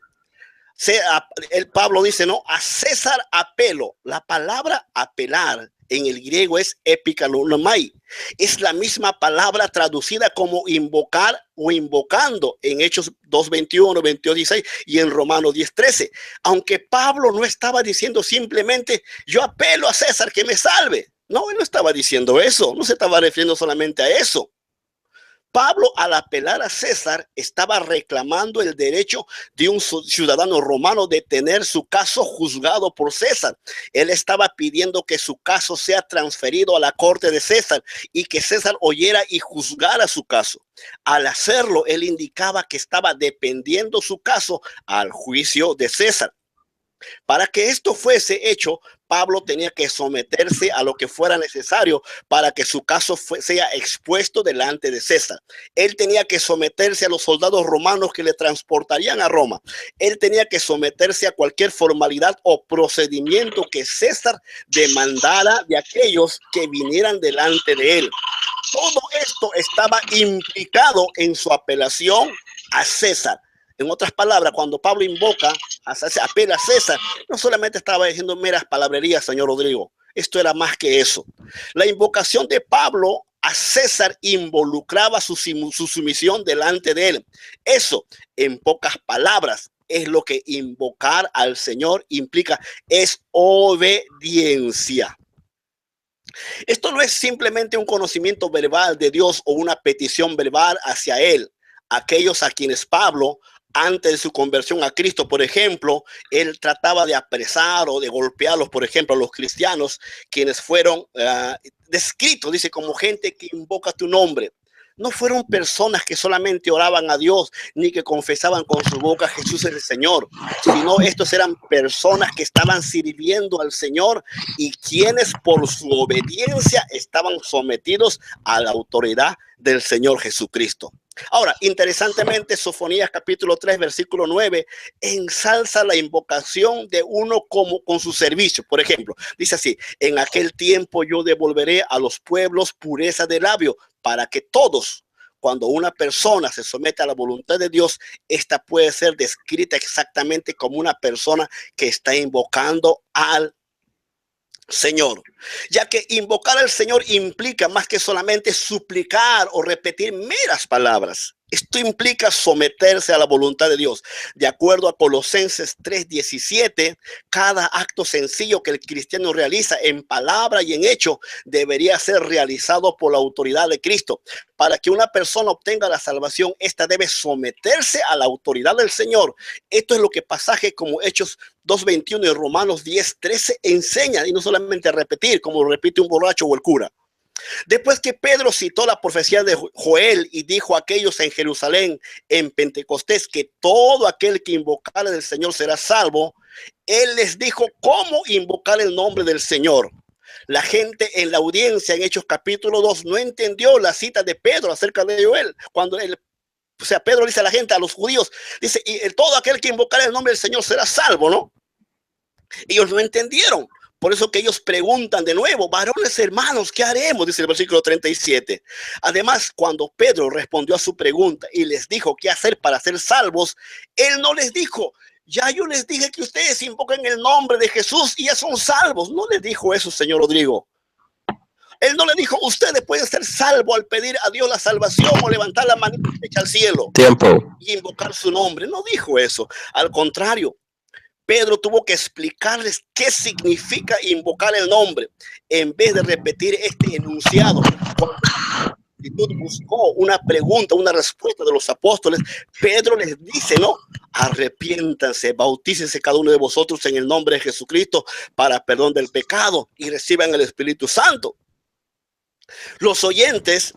El Pablo dice, no, a César apelo. La palabra apelar en el griego es epikalunomai. Es la misma palabra traducida como invocar o invocando en Hechos 2:21, 22:16 y en Romanos 10:13. Aunque Pablo no estaba diciendo simplemente yo apelo a César que me salve. No, él no estaba diciendo eso, no se estaba refiriendo solamente a eso. Pablo, al apelar a César, estaba reclamando el derecho de un ciudadano romano de tener su caso juzgado por César. Él estaba pidiendo que su caso sea transferido a la corte de César y que César oyera y juzgara su caso. Al hacerlo, él indicaba que estaba dependiendo su caso al juicio de César. Para que esto fuese hecho, Pablo tenía que someterse a lo que fuera necesario para que su caso sea expuesto delante de César. Él tenía que someterse a los soldados romanos que le transportarían a Roma. Él tenía que someterse a cualquier formalidad o procedimiento que César demandara de aquellos que vinieran delante de él. Todo esto estaba implicado en su apelación a César. En otras palabras, cuando Pablo apela a César, no solamente estaba diciendo meras palabrerías, señor Rodrigo. Esto era más que eso. La invocación de Pablo a César involucraba su sumisión delante de él. Eso, en pocas palabras, es lo que invocar al Señor implica. Es obediencia. Esto no es simplemente un conocimiento verbal de Dios o una petición verbal hacia él. Aquellos a quienes Pablo, antes de su conversión a Cristo, por ejemplo, él trataba de apresar o de golpearlos, por ejemplo, a los cristianos, quienes fueron descritos, dice, como gente que invoca tu nombre. No fueron personas que solamente oraban a Dios, ni que confesaban con su boca Jesús es el Señor, sino estos eran personas que estaban sirviendo al Señor y quienes por su obediencia estaban sometidos a la autoridad del Señor Jesucristo. Ahora, interesantemente, Sofonías capítulo 3, versículo 9, ensalza la invocación de uno como con su servicio. Por ejemplo, dice así, en aquel tiempo yo devolveré a los pueblos pureza de labio, para que todos, cuando una persona se somete a la voluntad de Dios, esta puede ser descrita exactamente como una persona que está invocando al Señor, ya que invocar al Señor implica más que solamente suplicar o repetir meras palabras. Esto implica someterse a la voluntad de Dios. De acuerdo a Colosenses 3:17, cada acto sencillo que el cristiano realiza en palabra y en hecho debería ser realizado por la autoridad de Cristo. Para que una persona obtenga la salvación, esta debe someterse a la autoridad del Señor. Esto es lo que pasajes como Hechos 2:21 y Romanos 10:13 enseñan, y no solamente repetir como lo repite un borracho o el cura. Después que Pedro citó la profecía de Joel y dijo a aquellos en Jerusalén en Pentecostés que todo aquel que invocara del Señor será salvo, él les dijo cómo invocar el nombre del Señor. La gente en la audiencia en Hechos capítulo 2 no entendió la cita de Pedro acerca de Joel, cuando O sea, Pedro dice a la gente, a los judíos, dice, y todo aquel que invocara el nombre del Señor será salvo, ¿no? Ellos no entendieron. Por eso que ellos preguntan de nuevo, varones hermanos, ¿qué haremos? Dice el versículo 37. Además, cuando Pedro respondió a su pregunta y les dijo qué hacer para ser salvos, él no les dijo, ya yo les dije que ustedes invoquen el nombre de Jesús y ya son salvos. No les dijo eso, señor Rodrigo. Él no le dijo, ustedes pueden ser salvos al pedir a Dios la salvación o levantar la mano derecha al cielo. Tiempo. Y invocar su nombre. No dijo eso. Al contrario, Pedro tuvo que explicarles qué significa invocar el nombre en vez de repetir este enunciado. Cuando la multitud buscó una pregunta, una respuesta de los apóstoles, Pedro les dice, no, arrepiéntanse, bautícense cada uno de vosotros en el nombre de Jesucristo para perdón del pecado y reciban el Espíritu Santo. Los oyentes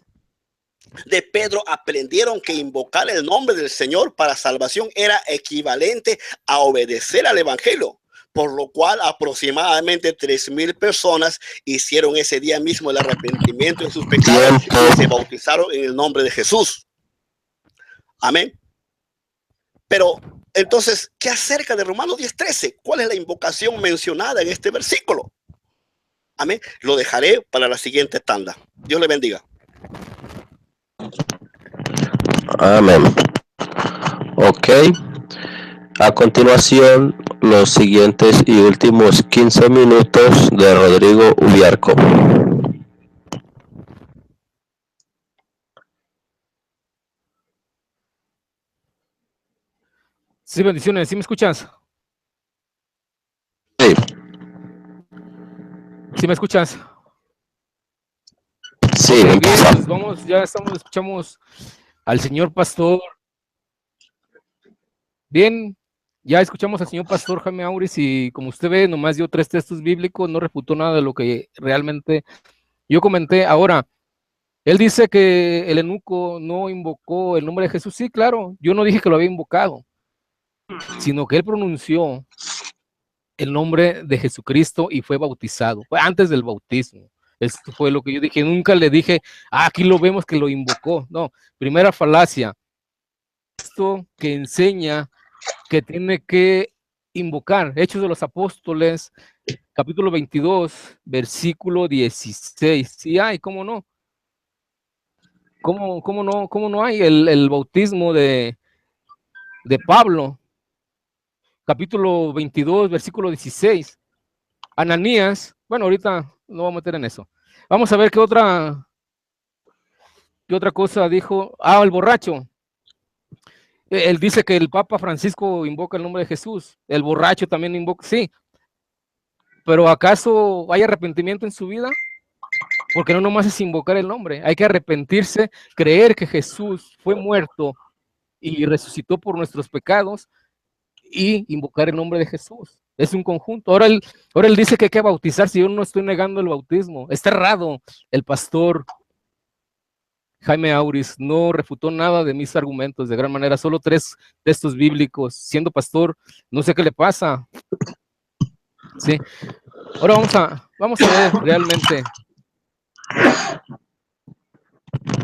de Pedro aprendieron que invocar el nombre del Señor para salvación era equivalente a obedecer al evangelio, por lo cual aproximadamente 3,000 personas hicieron ese día mismo el arrepentimiento de sus pecados y se bautizaron en el nombre de Jesús. Amén. Pero entonces, ¿qué acerca de Romanos 10:13? ¿Cuál es la invocación mencionada en este versículo? Amén. Lo dejaré para la siguiente tanda. Dios le bendiga. Amén. Ok. A continuación, los siguientes y últimos 15 minutos de Rodrigo Ubiarco. Sí, bendiciones. ¿Sí me escuchas? Sí. ¿Sí me escuchas? Sí, okay, empieza. Pues vamos, ya escuchamos al señor pastor. Bien, ya escuchamos al señor pastor Jaime Auris y como usted ve, nomás dio 3 textos bíblicos, no refutó nada de lo que realmente yo comenté. Ahora, él dice que el eunuco no invocó el nombre de Jesús. Sí, claro, yo no dije que lo había invocado, sino que él pronunció el nombre de Jesucristo y fue bautizado. Fue antes del bautismo. Esto fue lo que yo dije. Nunca le dije, aquí lo vemos que lo invocó. No, primera falacia. Esto que enseña que tiene que invocar. Hechos de los Apóstoles, capítulo 22, versículo 16. Sí hay, ¿cómo no? ¿Cómo no hay el bautismo de Pablo? Capítulo 22, versículo 16. Ananías, bueno, ahorita no vamos a meter en eso. Vamos a ver qué otra cosa dijo. Ah, el borracho. Él dice que el Papa Francisco invoca el nombre de Jesús. El borracho también invoca, sí. Pero ¿acaso hay arrepentimiento en su vida? Porque no nomás es invocar el nombre. Hay que arrepentirse, creer que Jesús fue muerto y resucitó por nuestros pecados y invocar el nombre de Jesús. Es un conjunto. Ahora él dice que hay que bautizarse. Yo no estoy negando el bautismo. Está errado. El pastor Jaime Auris no refutó nada de mis argumentos de gran manera. Solo 3 textos bíblicos. Siendo pastor, no sé qué le pasa. Sí. Ahora vamos a ver realmente.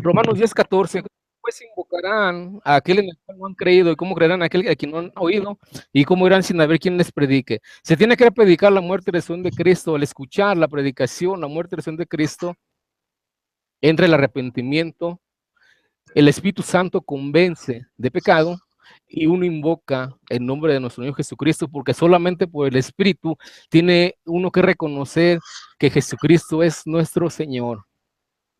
Romanos 10:14. Pues invocarán a aquel en el cual no han creído, y cómo creerán a aquel a quien no han oído, y cómo irán sin haber quien les predique. Se tiene que predicar la muerte y resurrección de Cristo. Al escuchar la predicación, la muerte y resurrección de Cristo, entra el arrepentimiento, el Espíritu Santo convence de pecado, y uno invoca el nombre de nuestro Señor Jesucristo, porque solamente por el Espíritu tiene uno que reconocer que Jesucristo es nuestro Señor.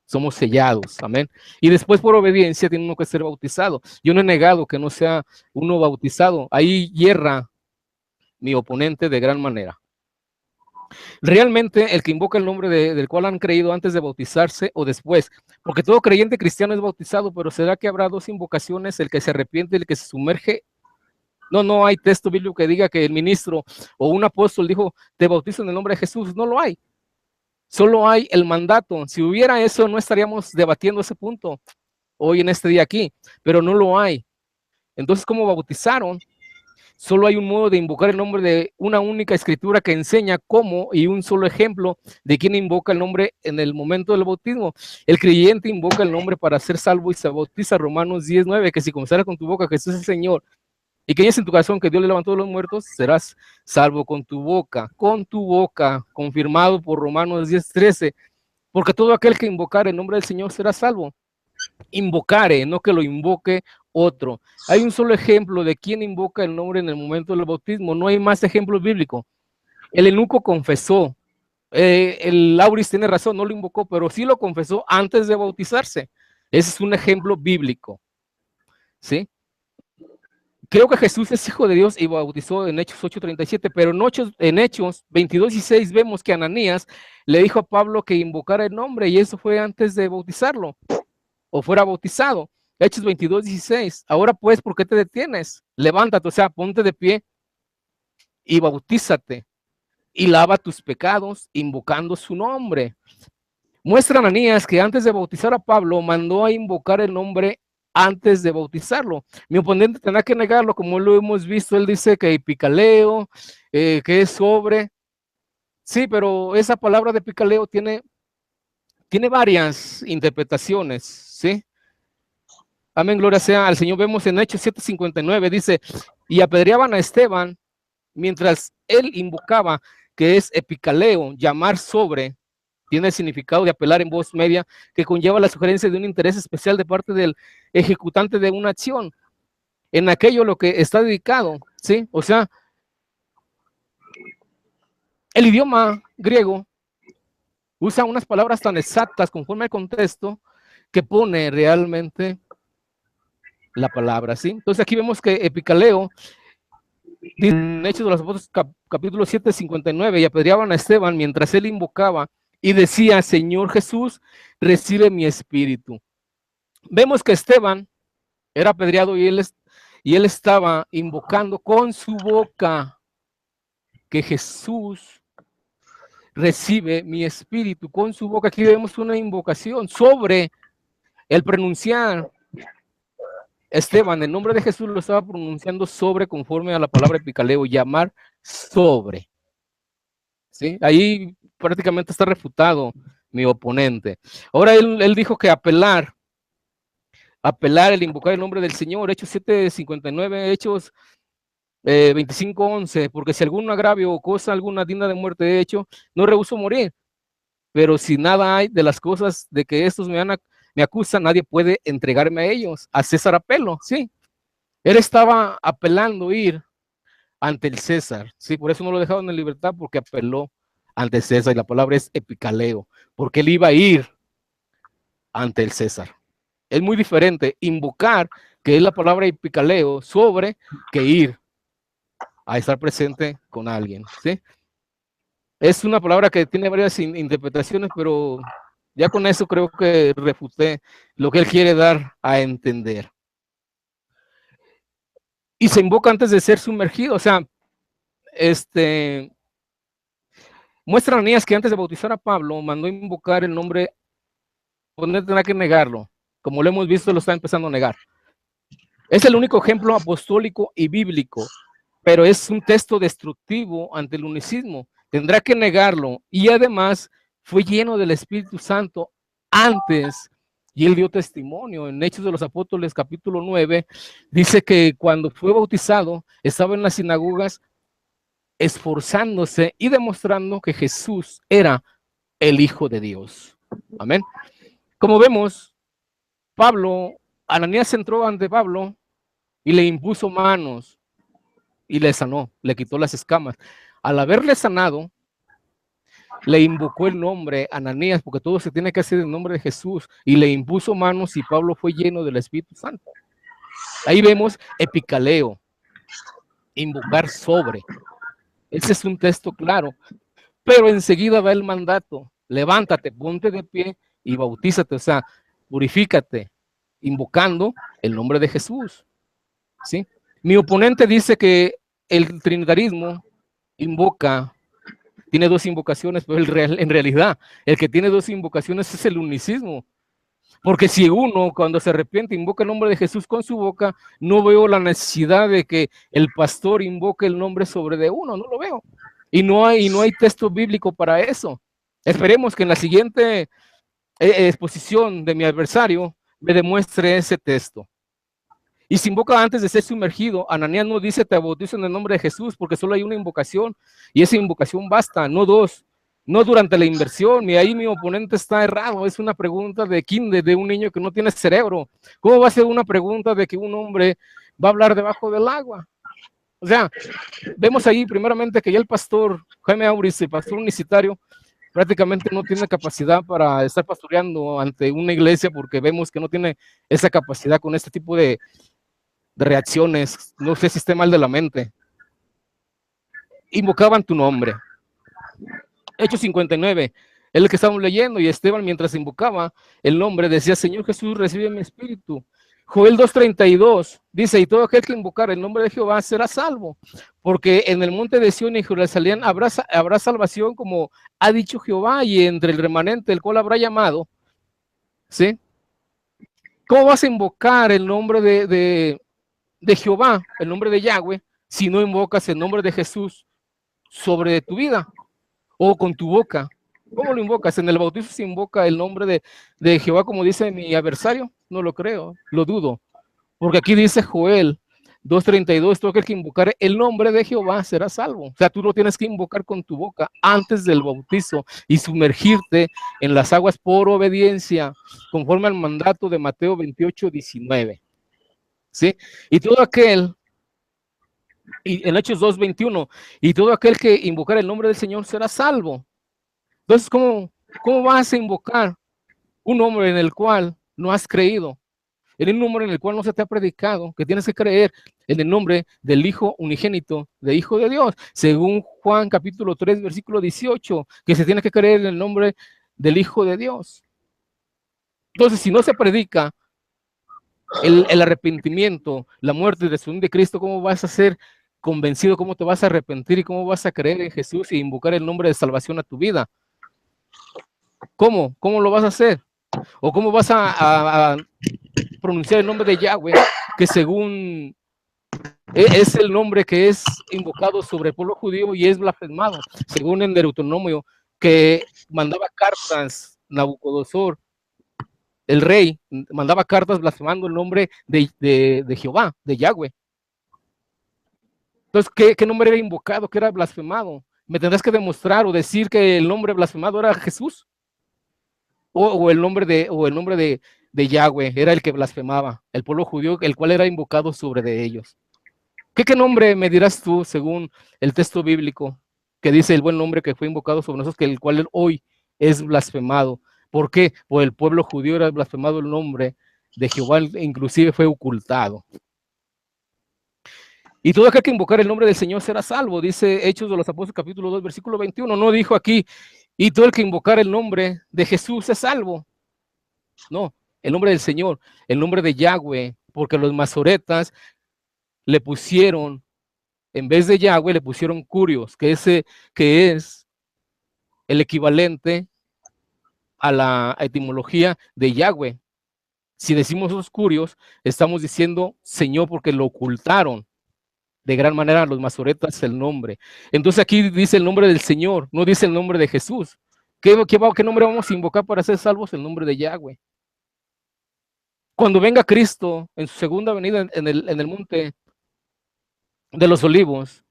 Somos sellados, amén. Y después por obediencia tiene uno que ser bautizado. Yo no he negado que no sea uno bautizado. Ahí hierra mi oponente de gran manera. Realmente el que invoca el nombre del cual han creído antes de bautizarse o después, porque todo creyente cristiano es bautizado, pero ¿será que habrá 2 invocaciones? El que se arrepiente y el que se sumerge. No hay texto bíblico que diga que el ministro o un apóstol dijo, te bautizo en el nombre de Jesús. No lo hay. Solo hay el mandato. Si hubiera eso, no estaríamos debatiendo ese punto hoy en este día aquí, pero no lo hay. Entonces, ¿cómo bautizaron? Solo hay un modo de invocar el nombre de una única escritura que enseña cómo, y un solo ejemplo de quién invoca el nombre en el momento del bautismo. El creyente invoca el nombre para ser salvo y se bautiza. Romanos 10:9, que si confesaras con tu boca que Jesús es el Señor y crees en tu corazón que Dios le levantó de los muertos, serás salvo. Con tu boca, confirmado por Romanos 10:13, porque todo aquel que invocar el nombre del Señor será salvo. Invocare, no que lo invoque otro. Hay un solo ejemplo de quién invoca el nombre en el momento del bautismo, no hay más ejemplos bíblicos. El eunuco confesó, el Lauris tiene razón, no lo invocó, pero sí lo confesó antes de bautizarse. Ese es un ejemplo bíblico, ¿sí? Creo que Jesús es hijo de Dios y bautizó en Hechos 8:37, pero en Hechos 22:6 vemos que Ananías le dijo a Pablo que invocara el nombre, y eso fue antes de bautizarlo o fuera bautizado. Hechos 22:16. Ahora pues, ¿por qué te detienes? Levántate, o sea, ponte de pie y bautízate y lava tus pecados invocando su nombre. Muestra Ananías que antes de bautizar a Pablo mandó a invocar el nombre antes de bautizarlo. Mi oponente tendrá que negarlo, como lo hemos visto. Él dice que epicaleo, que es sobre. Sí, pero esa palabra de epicaleo tiene varias interpretaciones, ¿sí? Amén, gloria sea al Señor. Vemos en Hechos 7:59, dice, y apedreaban a Esteban mientras él invocaba, que es epicaleo, llamar sobre, tiene el significado de apelar en voz media, que conlleva la sugerencia de un interés especial de parte del ejecutante de una acción, en aquello lo que está dedicado, ¿sí? O sea, el idioma griego usa unas palabras tan exactas conforme al contexto que pone realmente la palabra, ¿sí? Entonces aquí vemos que epicaleo, en Hechos de los Apóstoles capítulo 7:59, y apedreaban a Esteban mientras él invocaba y decía, Señor Jesús, recibe mi espíritu. Vemos que Esteban era apedreado y él estaba invocando con su boca que Jesús recibe mi espíritu. Con su boca, aquí vemos una invocación sobre el pronunciar. Esteban, el nombre de Jesús lo estaba pronunciando sobre, conforme a la palabra epicaleo, llamar sobre. ¿Sí? Ahí prácticamente está refutado mi oponente. Ahora él dijo que apelar, el invocar el nombre del Señor, Hechos 7:59, Hechos 25:11, porque si algún agravio o cosa alguna digna de muerte he hecho, no rehúso morir, pero si nada hay de las cosas de que estos me acusan, nadie puede entregarme a ellos. A César apelo, sí. Él estaba apelando ir ante el César, sí, por eso no lo dejaron en libertad, porque apeló ante el César, y la palabra es epicaleo, porque él iba a ir ante el César. Es muy diferente invocar, que es la palabra epicaleo, sobre que ir a estar presente con alguien, ¿sí? Es una palabra que tiene varias interpretaciones, pero ya con eso creo que refuté lo que él quiere dar a entender. Y se invoca antes de ser sumergido, o sea, muestra Ananías que antes de bautizar a Pablo, mandó invocar el nombre, pues no tendrá que negarlo, como lo hemos visto, lo está empezando a negar. Es el único ejemplo apostólico y bíblico, pero es un texto destructivo ante el unicismo. Tendrá que negarlo, y además fue lleno del Espíritu Santo antes, y él dio testimonio. En Hechos de los Apóstoles capítulo 9, dice que cuando fue bautizado, estaba en las sinagogas esforzándose y demostrando que Jesús era el Hijo de Dios. Amén. Como vemos, Ananías entró ante Pablo y le impuso manos y le sanó, le quitó las escamas. Al haberle sanado, le invocó el nombre Ananías, porque todo se tiene que hacer en nombre de Jesús, y le impuso manos, y Pablo fue lleno del Espíritu Santo. Ahí vemos epicaleo, invocar sobre. Ese es un texto claro, pero enseguida va el mandato: levántate, ponte de pie y bautízate, o sea, purifícate, invocando el nombre de Jesús, ¿sí? Mi oponente dice que el trinitarismo tiene dos invocaciones, pero en realidad el que tiene dos invocaciones es el unicismo. Porque si uno cuando se arrepiente invoca el nombre de Jesús con su boca, no veo la necesidad de que el pastor invoque el nombre sobre de uno, no lo veo. Y no hay texto bíblico para eso. Esperemos que en la siguiente exposición de mi adversario me demuestre ese texto. Y se invoca antes de ser sumergido. Ananías no dice te bautizo en el nombre de Jesús, porque solo hay una invocación y esa invocación basta, no dos. No durante la inversión, y ahí mi oponente está errado. Es una pregunta de kinder, de un niño que no tiene cerebro. ¿Cómo va a ser una pregunta de que un hombre va a hablar debajo del agua? O sea, vemos ahí primeramente que ya el pastor Jaime Auris, el pastor unicitario, prácticamente no tiene capacidad para estar pastoreando ante una iglesia, porque vemos que no tiene esa capacidad con este tipo de reacciones. No sé si esté mal de la mente. Invocaban tu nombre. Hechos 59, es el que estamos leyendo, y Esteban, mientras invocaba el nombre, decía: Señor Jesús, recibe mi espíritu. Joel 2:32 dice: y todo aquel que invocar el nombre de Jehová será salvo, porque en el monte de Sión y Jerusalén habrá salvación, como ha dicho Jehová, y entre el remanente el cual habrá llamado. ¿Sí? ¿Cómo vas a invocar el nombre de Jehová, el nombre de Yahweh, si no invocas el nombre de Jesús sobre tu vida o con tu boca? ¿Cómo lo invocas? ¿En el bautizo se invoca el nombre de Jehová como dice mi adversario? No lo creo, lo dudo, porque aquí dice Joel 2:32, todo aquel que invocar el nombre de Jehová será salvo. O sea, tú lo tienes que invocar con tu boca antes del bautizo y sumergirte en las aguas por obediencia, conforme al mandato de Mateo 28:19. ¿Sí? Y todo aquel, y en Hechos 2:21, y todo aquel que invocar el nombre del Señor será salvo. Entonces, ¿cómo vas a invocar un nombre en el cual no has creído? En un nombre en el cual no se te ha predicado, que tienes que creer en el nombre del Hijo unigénito, de Hijo de Dios, según Juan capítulo 3, versículo 18, que se tiene que creer en el nombre del Hijo de Dios. Entonces, si no se predica el arrepentimiento, la muerte y resurrección de Cristo, ¿cómo vas a ser convencido? ¿Cómo te vas a arrepentir? ¿Y cómo vas a creer en Jesús y invocar el nombre de salvación a tu vida? ¿Cómo? ¿Cómo lo vas a hacer? ¿O cómo vas a pronunciar el nombre de Yahweh, que según es el nombre que es invocado sobre el pueblo judío y es blasfemado, según en Deuteronomio, que mandaba cartas Nabucodonosor, el rey, mandaba cartas blasfemando el nombre de Jehová, de Yahweh? Entonces, ¿qué nombre era invocado, que era blasfemado? Me tendrás que demostrar o decir que el nombre blasfemado era Jesús, o el nombre de Yahweh era el que blasfemaba, el pueblo judío, el cual era invocado sobre de ellos. ¿Qué nombre me dirás tú, según el texto bíblico, que dice el buen nombre que fue invocado sobre nosotros, que el cual hoy es blasfemado? ¿Por qué? Pues el pueblo judío era blasfemado el nombre de Jehová, inclusive fue ocultado. Y todo aquel que invocar el nombre del Señor será salvo, dice Hechos de los Apóstoles capítulo 2, versículo 21. No dijo aquí, y todo el que invocar el nombre de Jesús es salvo. No, el nombre del Señor, el nombre de Yahweh, porque los masoretas le pusieron, en vez de Yahweh, le pusieron Curios, que es el equivalente a la etimología de Yahweh. Si decimos los Curios, estamos diciendo Señor, porque lo ocultaron de gran manera a los masoretas el nombre. Entonces aquí dice el nombre del Señor, no dice el nombre de Jesús. ¿Qué nombre vamos a invocar para ser salvos? El nombre de Yahweh. Cuando venga Cristo en su segunda venida en el monte de los Olivos,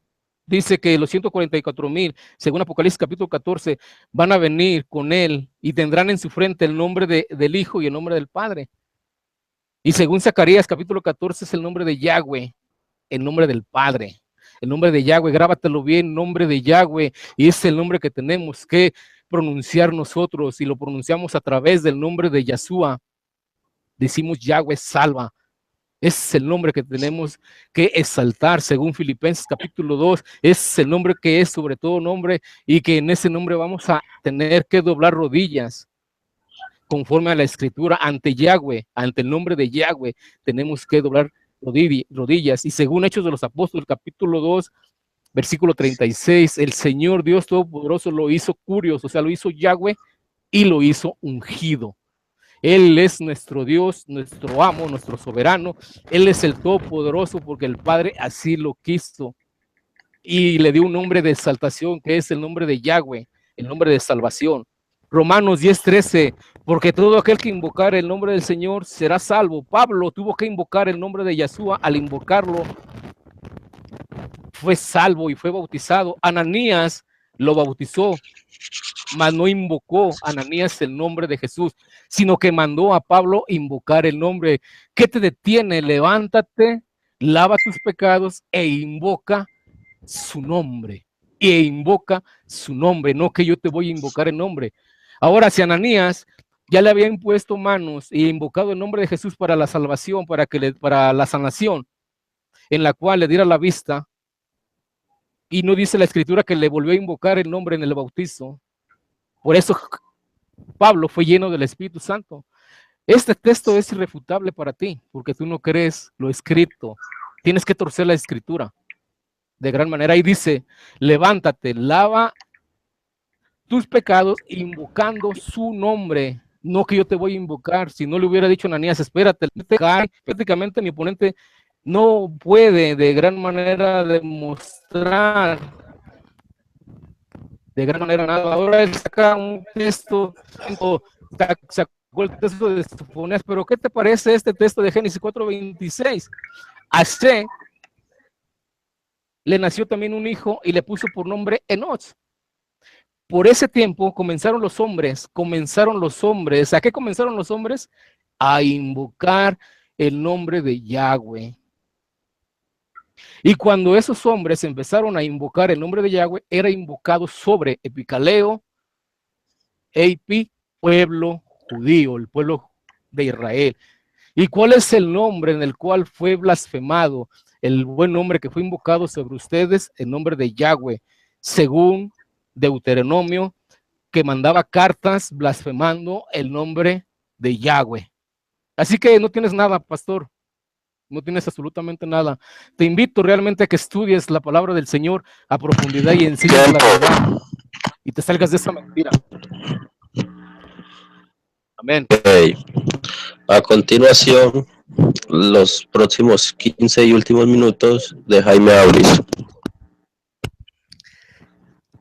dice que los 144,000, según Apocalipsis capítulo 14, van a venir con él y tendrán en su frente el nombre del Hijo y el nombre del Padre. Y según Zacarías capítulo 14 es el nombre de Yahweh, el nombre del Padre, el nombre de Yahweh. Grábatelo bien, nombre de Yahweh, y es el nombre que tenemos que pronunciar nosotros, y lo pronunciamos a través del nombre de Yahshua. Decimos Yahweh salva. Es el nombre que tenemos que exaltar, según Filipenses capítulo 2, es el nombre que es sobre todo nombre, y que en ese nombre vamos a tener que doblar rodillas, conforme a la escritura, ante Yahweh, ante el nombre de Yahweh, tenemos que doblar rodillas. Y según Hechos de los Apóstoles capítulo 2, versículo 36, el Señor Dios Todopoderoso lo hizo Curios, o sea, lo hizo Yahweh, y lo hizo ungido. Él es nuestro Dios, nuestro amo, nuestro soberano. Él es el Todopoderoso porque el Padre así lo quiso. Y le dio un nombre de exaltación que es el nombre de Yahweh, el nombre de salvación. Romanos 10:13, porque todo aquel que invocar el nombre del Señor será salvo. Pablo tuvo que invocar el nombre de Yeshua. Al invocarlo fue salvo y fue bautizado. Ananías lo bautizó, mas no invocó Ananías el nombre de Jesús, sino que mandó a Pablo invocar el nombre. ¿Qué te detiene? Levántate, lava tus pecados e invoca su nombre. E invoca su nombre, no que yo te voy a invocar el nombre. Ahora, si Ananías ya le había impuesto manos e invocado el nombre de Jesús para la salvación, para la sanación, en la cual le diera la vista, y no dice la escritura que le volvió a invocar el nombre en el bautizo. Por eso Pablo fue lleno del Espíritu Santo. Este texto es irrefutable para ti, porque tú no crees lo escrito. Tienes que torcer la escritura de gran manera. Ahí dice, levántate, lava tus pecados invocando su nombre. No que yo te voy a invocar. Si no le hubiera dicho a Ananías, espérate, prácticamente mi oponente no puede de gran manera demostrar de gran manera nada. Ahora él saca un texto, sacó el texto de Sofonías, pero ¿qué te parece este texto de Génesis 4:26? A Sé le nació también un hijo y le puso por nombre Enoch. Por ese tiempo comenzaron los hombres, ¿a qué comenzaron los hombres? A invocar el nombre de Yahweh. Y cuando esos hombres empezaron a invocar el nombre de Yahweh, era invocado sobre Epicaleo, Eipi, pueblo judío, el pueblo de Israel. ¿Y cuál es el nombre en el cual fue blasfemado? El buen nombre que fue invocado sobre ustedes, el nombre de Yahweh, según Deuteronomio, que mandaba cartas blasfemando el nombre de Yahweh. Así que no tienes nada, pastor. No tienes absolutamente nada. Te invito realmente a que estudies la palabra del Señor a profundidad y enseñes la verdad y te salgas de esa mentira. Amén. Okay. A continuación, los próximos 15 y últimos minutos de Jaime Auris.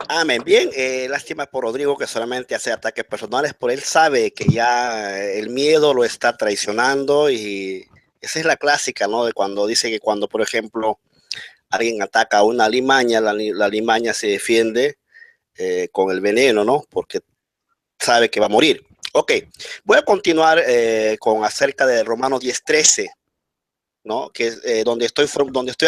Amén. Bien, lástima por Rodrigo que solamente hace ataques personales, pero él sabe que ya el miedo lo está traicionando y esa es la clásica, ¿no? De cuando dice que cuando, por ejemplo, alguien ataca a una alimaña, la alimaña se defiende con el veneno, ¿no? Porque sabe que va a morir. Ok, voy a continuar con acerca de Romanos 10:13, ¿no? Que es donde estoy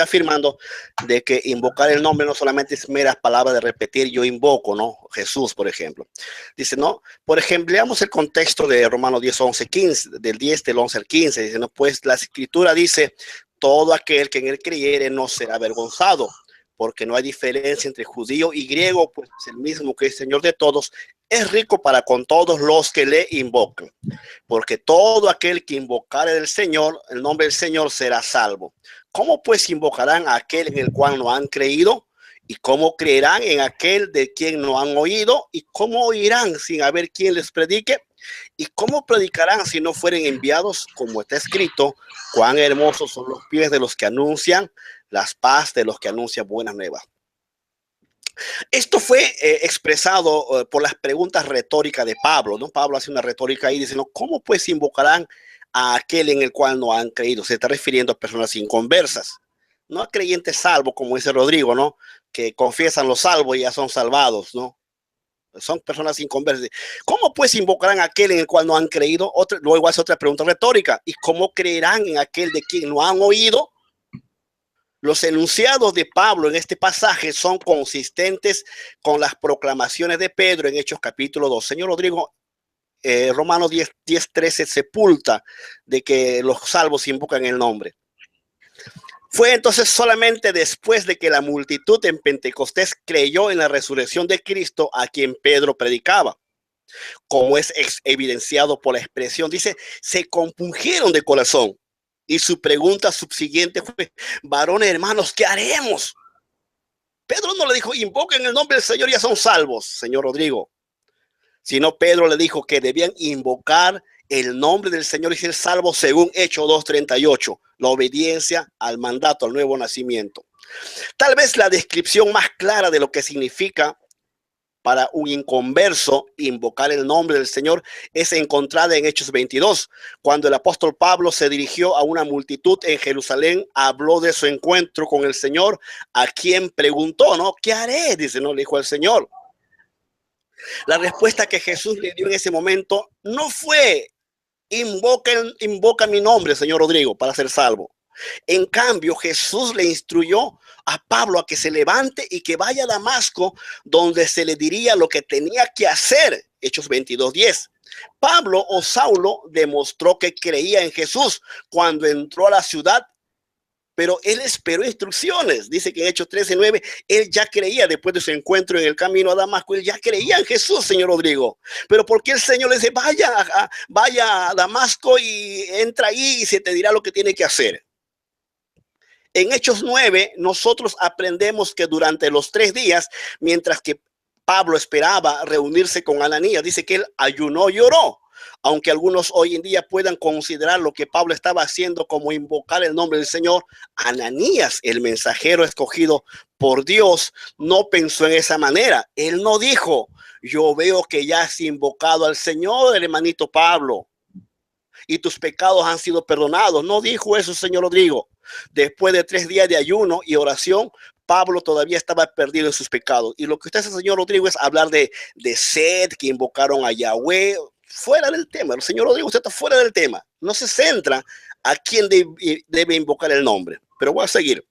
afirmando de que invocar el nombre no solamente es meras palabras de repetir yo invoco, ¿no? Jesús, por ejemplo. Dice, no, por ejemplo, leamos el contexto de Romanos 10:11-15, del 10 del 11 al 15, dice, no, pues la escritura dice, todo aquel que en él creyere no será avergonzado, porque no hay diferencia entre judío y griego, pues el mismo que es Señor de todos, es rico para con todos los que le invocan. Porque todo aquel que invocare del Señor, el nombre del Señor, será salvo. ¿Cómo pues invocarán a aquel en el cual no han creído? ¿Y cómo creerán en aquel de quien no han oído? ¿Y cómo oirán sin haber quien les predique? ¿Y cómo predicarán si no fueren enviados? Como está escrito, cuán hermosos son los pies de los que anuncian las paz, de los que anuncian buenas nuevas. Esto fue expresado por las preguntas retóricas de Pablo, ¿no? Pablo hace una retórica ahí diciendo, ¿cómo pues invocarán a aquel en el cual no han creído? Se está refiriendo a personas inconversas, no a creyentes salvos, como dice Rodrigo, ¿no? Que confiesan los salvos y ya son salvados, ¿no? Son personas inconversas. ¿Cómo pues invocarán a aquel en el cual no han creído? Luego hace otra pregunta retórica. ¿Y cómo creerán en aquel de quien no han oído? Los enunciados de Pablo en este pasaje son consistentes con las proclamaciones de Pedro en Hechos capítulo 2. Señor Rodrigo, Romanos 10:13 sepulta de que los salvos invocan el nombre. Fue entonces solamente después de que la multitud en Pentecostés creyó en la resurrección de Cristo a quien Pedro predicaba, como es evidenciado por la expresión. Dice, se compungieron de corazón. Y su pregunta subsiguiente fue, varones hermanos, ¿qué haremos? Pedro no le dijo, invoquen el nombre del Señor y ya son salvos, señor Rodrigo. Sino Pedro le dijo que debían invocar el nombre del Señor y ser salvo según Hechos 2:38, la obediencia al mandato, al nuevo nacimiento. Tal vez la descripción más clara de lo que significa para un inconverso invocar el nombre del Señor es encontrada en Hechos 22, cuando el apóstol Pablo se dirigió a una multitud en Jerusalén, habló de su encuentro con el Señor, a quien preguntó, ¿no? ¿Qué haré? Dice, no, le dijo el Señor. La respuesta que Jesús le dio en ese momento no fue invoca mi nombre, señor Rodrigo, para ser salvo. En cambio, Jesús le instruyó a Pablo a que se levante y que vaya a Damasco, donde se le diría lo que tenía que hacer. Hechos 22:10. Pablo o Saulo demostró que creía en Jesús cuando entró a la ciudad, pero él esperó instrucciones. Dice que en Hechos 13:9, él ya creía después de su encuentro en el camino a Damasco, él ya creía en Jesús, señor Rodrigo. Pero ¿por qué el Señor le dice, vaya a Damasco y entra ahí y se te dirá lo que tiene que hacer? En Hechos 9, nosotros aprendemos que durante los 3 días, mientras que Pablo esperaba reunirse con Ananías, dice que él ayunó y oró. Aunque algunos hoy en día puedan considerar lo que Pablo estaba haciendo como invocar el nombre del Señor, Ananías, el mensajero escogido por Dios, no pensó en esa manera. Él no dijo, yo veo que ya has invocado al Señor, hermanito Pablo, y tus pecados han sido perdonados. No dijo eso, señor Rodrigo. Después de 3 días de ayuno y oración, Pablo todavía estaba perdido en sus pecados. Y lo que usted hace, señor Rodrigo, es hablar de sed, que invocaron a Yahweh. Fuera del tema, el señor Rodrigo, usted está fuera del tema. No se centra a quién debe invocar el nombre. Pero voy a seguir.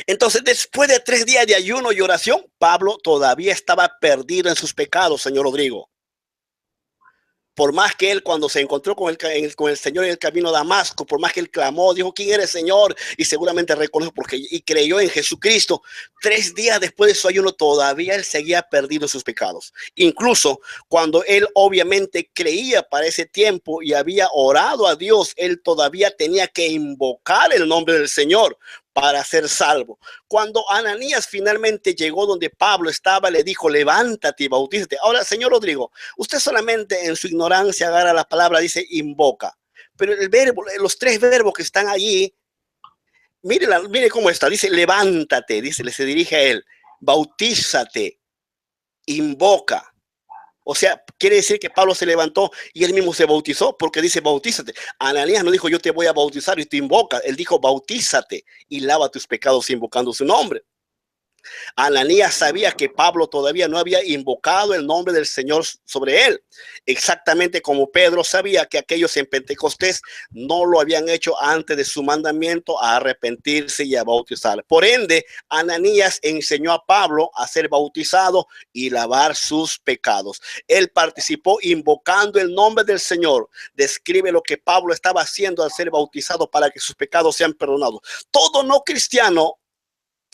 Entonces, después de 3 días de ayuno y oración, Pablo todavía estaba perdido en sus pecados, señor Rodrigo. Por más que él, cuando se encontró con el Señor en el camino a Damasco, por más que él clamó, dijo, ¿quién eres, Señor? Y seguramente reconoció y creyó en Jesucristo. 3 días después de su ayuno, todavía él seguía perdido en sus pecados. Incluso cuando él obviamente creía para ese tiempo y había orado a Dios, él todavía tenía que invocar el nombre del Señor para ser salvo. Cuando Ananías finalmente llegó donde Pablo estaba, le dijo, levántate y bautízate. Ahora, señor Rodrigo, usted solamente en su ignorancia agarra la palabra, dice invoca. Pero el verbo, los 3 verbos que están allí, mire cómo está. Dice levántate, dice, se dirige a él. Bautízate, invoca. O sea, quiere decir que Pablo se levantó y él mismo se bautizó, porque dice bautízate. Ananías no dijo yo te voy a bautizar y te invoca. Él dijo bautízate y lava tus pecados invocando su nombre. Ananías sabía que Pablo todavía no había invocado el nombre del Señor sobre él, exactamente como Pedro sabía que aquellos en Pentecostés no lo habían hecho antes de su mandamiento a arrepentirse y a bautizar. Por ende, Ananías enseñó a Pablo a ser bautizado y lavar sus pecados. Él participó invocando el nombre del Señor. Describe lo que Pablo estaba haciendo al ser bautizado para que sus pecados sean perdonados. Todo no cristiano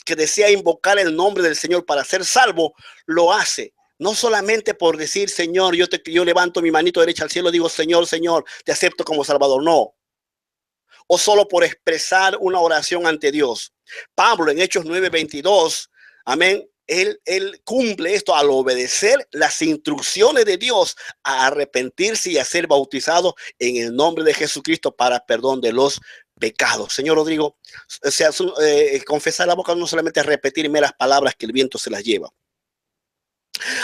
que desea invocar el nombre del Señor para ser salvo, lo hace. No solamente por decir, Señor, yo levanto mi manito derecha al cielo, digo, Señor, Señor, te acepto como Salvador. No. O solo por expresar una oración ante Dios. Pablo en Hechos 9:22, amén, él cumple esto al obedecer las instrucciones de Dios a arrepentirse y a ser bautizado en el nombre de Jesucristo para perdón de los pecados. Señor Rodrigo, o sea, confesar la boca no solamente repetir meras palabras que el viento se las lleva.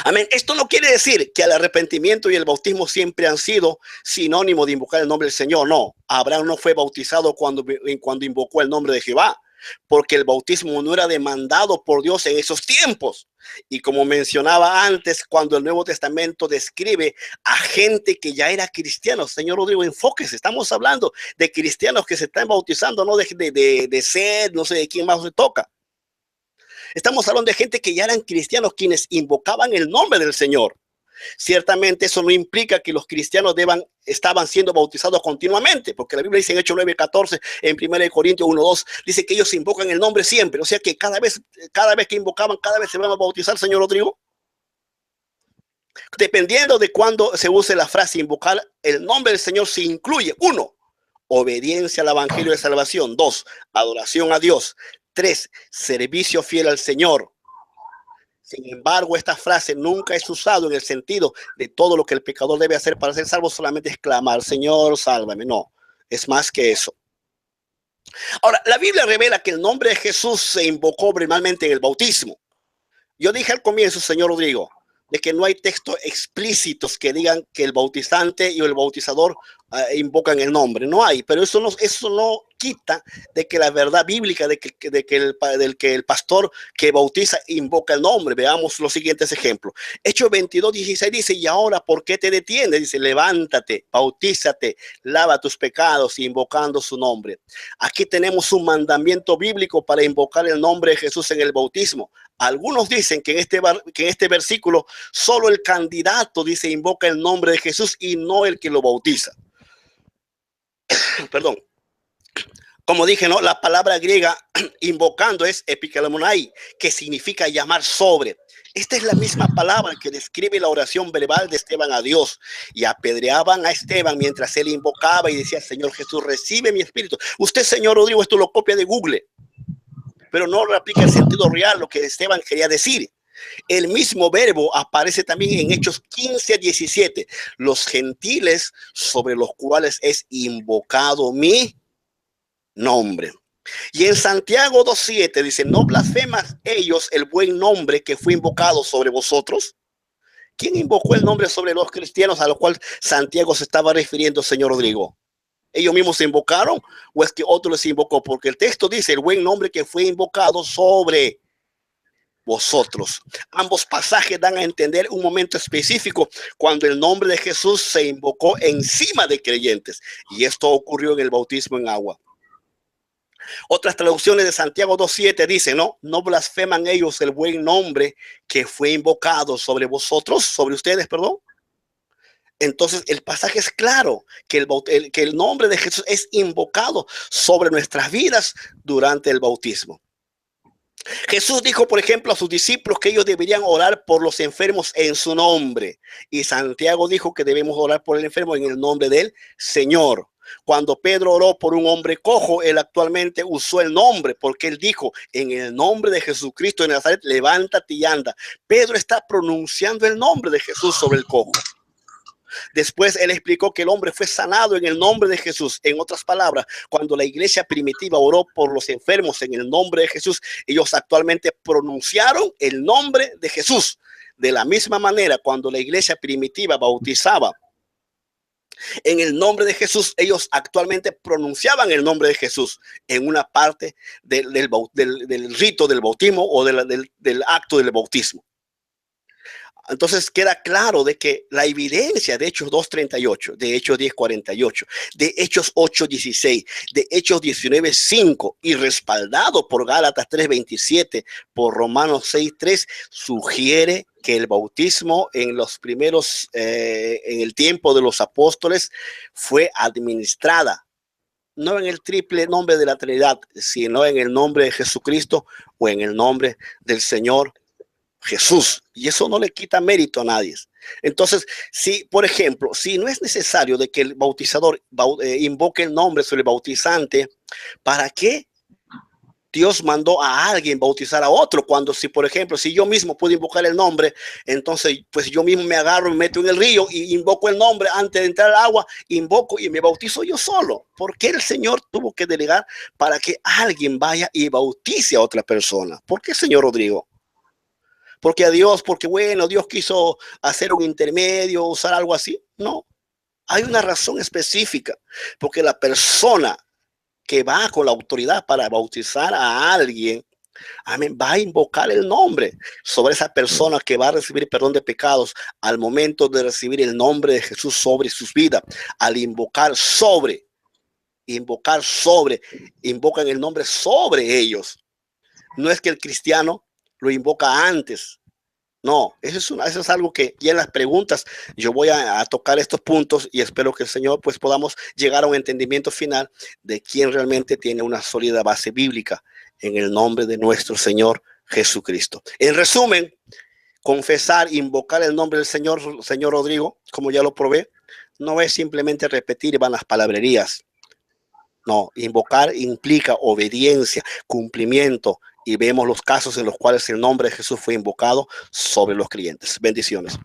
Amén. Esto no quiere decir que el arrepentimiento y el bautismo siempre han sido sinónimo de invocar el nombre del Señor. No, Abraham no fue bautizado cuando invocó el nombre de Jehová, porque el bautismo no era demandado por Dios en esos tiempos. Y como mencionaba antes, cuando el Nuevo Testamento describe a gente que ya era cristiano, señor Rodrigo, enfóquese, estamos hablando de cristianos que se están bautizando, no de sed, no sé de quién más se toca. Estamos hablando de gente que ya eran cristianos, quienes invocaban el nombre del Señor. Ciertamente eso no implica que los cristianos estaban siendo bautizados continuamente, porque la Biblia dice en Hechos 9:14, en 1 Corintios 1:2, dice que ellos invocan el nombre siempre. O sea que cada vez que invocaban, cada vez se van a bautizar, señor Rodrigo. Dependiendo de cuándo se use la frase invocar el nombre del Señor, se incluye 1, obediencia al evangelio de salvación; 2, adoración a Dios; 3, servicio fiel al Señor; Sin embargo, esta frase nunca es usado en el sentido de todo lo que el pecador debe hacer para ser salvo, solamente es clamar, Señor, sálvame. No, es más que eso. Ahora, la Biblia revela que el nombre de Jesús se invocó primeramente en el bautismo. Yo dije al comienzo, señor Rodrigo, de que no hay textos explícitos que digan que el bautizante y el bautizador invocan el nombre. No hay, pero eso no quita de que la verdad bíblica de que el pastor que bautiza invoca el nombre. Veamos los siguientes ejemplos. Hechos 22:16 dice, y ahora, ¿por qué te detienes? Dice, levántate, bautízate, lava tus pecados, invocando su nombre. Aquí tenemos un mandamiento bíblico para invocar el nombre de Jesús en el bautismo. Algunos dicen que en este versículo solo el candidato dice invoca el nombre de Jesús y no el que lo bautiza. Perdón. Como dije, ¿no? La palabra griega invocando es epikalemonai, que significa llamar sobre. Esta es la misma palabra que describe la oración verbal de Esteban a Dios. Y apedreaban a Esteban mientras él invocaba y decía, Señor Jesús, recibe mi espíritu. Usted, señor Rodrigo, esto lo copia de Google, pero no le aplica el sentido real lo que Esteban quería decir. El mismo verbo aparece también en Hechos 15:17. Los gentiles sobre los cuales es invocado mi nombre. Y en Santiago 2:7 dice, ¿no blasfemas ellos el buen nombre que fue invocado sobre vosotros? ¿Quién invocó el nombre sobre los cristianos a los cuales Santiago se estaba refiriendo, señor Rodrigo? ¿Ellos mismos se invocaron o es que otro les invocó? Porque el texto dice el buen nombre que fue invocado sobre vosotros. Ambos pasajes dan a entender un momento específico cuando el nombre de Jesús se invocó encima de creyentes, y esto ocurrió en el bautismo en agua. Otras traducciones de Santiago 2:7 dicen, no blasfeman ellos el buen nombre que fue invocado sobre vosotros, sobre ustedes, perdón. Entonces el pasaje es claro que el nombre de Jesús es invocado sobre nuestras vidas durante el bautismo. Jesús dijo, por ejemplo, a sus discípulos que ellos deberían orar por los enfermos en su nombre. Y Santiago dijo que debemos orar por el enfermo en el nombre del Señor. Cuando Pedro oró por un hombre cojo, él actualmente usó el nombre, porque él dijo, en el nombre de Jesucristo de Nazaret, levántate y anda. Pedro está pronunciando el nombre de Jesús sobre el cojo. Después él explicó que el hombre fue sanado en el nombre de Jesús. En otras palabras, cuando la iglesia primitiva oró por los enfermos en el nombre de Jesús, ellos actualmente pronunciaron el nombre de Jesús. De la misma manera, cuando la iglesia primitiva bautizaba en el nombre de Jesús, ellos actualmente pronunciaban el nombre de Jesús en una parte del rito del bautismo o del acto del bautismo. Entonces queda claro de que la evidencia de Hechos 2:38, de Hechos 10:48, de Hechos 8:16, de Hechos 19:5 y respaldado por Gálatas 3:27, por Romanos 6:3, sugiere que el bautismo en los primeros, en el tiempo de los apóstoles, fue administrada no en el triple nombre de la Trinidad, sino en el nombre de Jesucristo o en el nombre del Señor Jesús, y eso no le quita mérito a nadie. Entonces, si, por ejemplo, si no es necesario de que el bautizador invoque el nombre sobre el bautizante, ¿para qué Dios mandó a alguien bautizar a otro? Cuando, si por ejemplo, si yo mismo puedo invocar el nombre, entonces pues yo mismo me agarro, me meto en el río y invoco el nombre antes de entrar al agua, invoco y me bautizo yo solo. ¿Por qué el Señor tuvo que delegar para que alguien vaya y bautice a otra persona? ¿Por qué, señor Rodrigo? Porque a Dios, porque bueno, Dios quiso hacer un intermedio, usar algo así. No, hay una razón específica, porque la persona que va con la autoridad para bautizar a alguien, amén, va a invocar el nombre sobre esa persona que va a recibir perdón de pecados al momento de recibir el nombre de Jesús sobre sus vidas. Al invocan el nombre sobre ellos. No es que el cristiano lo invoca antes. No, eso es algo que ya en las preguntas yo voy a tocar estos puntos y espero que el Señor pues podamos llegar a un entendimiento final de quién realmente tiene una sólida base bíblica en el nombre de nuestro Señor Jesucristo. En resumen, confesar, invocar el nombre del Señor Rodrigo, como ya lo probé, no es simplemente repetir vanas palabrerías. No, invocar implica obediencia, cumplimiento y vemos los casos en los cuales el nombre de Jesús fue invocado sobre los creyentes. Bendiciones.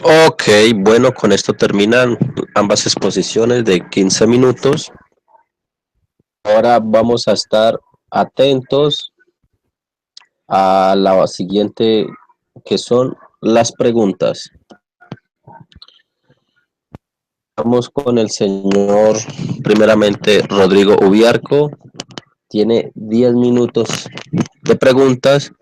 Ok, bueno, con esto terminan ambas exposiciones de 15 minutos. Ahora vamos a estar atentos a la siguiente, que son las preguntas. Vamos con el señor, primeramente, Rodrigo Ubiarco. Tiene 10 minutos de preguntas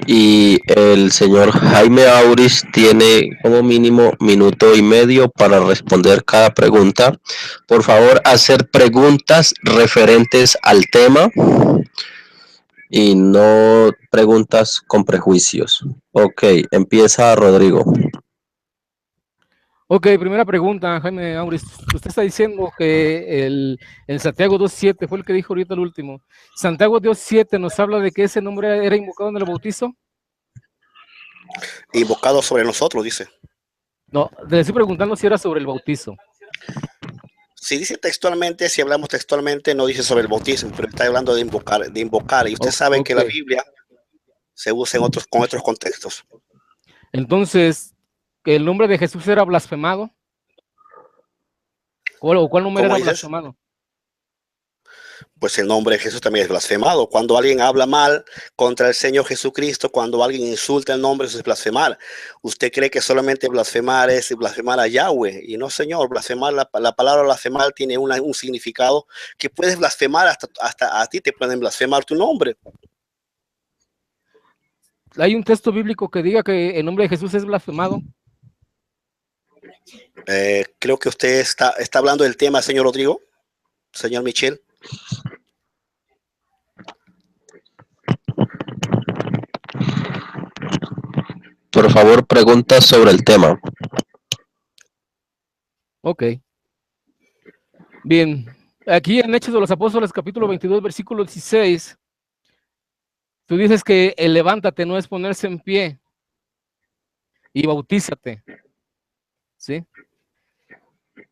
y el señor Jaime Auris tiene como mínimo minuto y medio para responder cada pregunta. Por favor, hacer preguntas referentes al tema y no preguntas con prejuicios. Ok, empieza Rodrigo. Ok, primera pregunta, Jaime Auris. Usted está diciendo que el Santiago 2.7 fue el que dijo ahorita el último. Santiago 2.7 nos habla de que ese nombre era invocado en el bautizo. Invocado sobre nosotros, dice. No, le estoy preguntando si era sobre el bautizo. Si dice textualmente, si hablamos textualmente, no dice sobre el bautismo, pero está hablando de invocar. Y ustedes saben que la Biblia se usa con otros contextos. Entonces, ¿el nombre de Jesús era blasfemado? ¿Cuál nombre era blasfemado? Pues el nombre de Jesús también es blasfemado. Cuando alguien habla mal contra el Señor Jesucristo, cuando alguien insulta el nombre, eso es blasfemar. ¿Usted cree que solamente blasfemar es blasfemar a Yahweh? Y no, señor, blasfemar, la palabra blasfemar tiene un significado que puedes blasfemar, hasta a ti te pueden blasfemar tu nombre. ¿Hay un texto bíblico que diga que el nombre de Jesús es blasfemado? Creo que usted está hablando del tema, señor Rodrigo, señor Michel. Por favor, preguntas sobre el tema. Ok. Bien, aquí en Hechos de los Apóstoles, capítulo 22, versículo 16, tú dices que el levántate no es ponerse en pie y bautízate, ¿sí?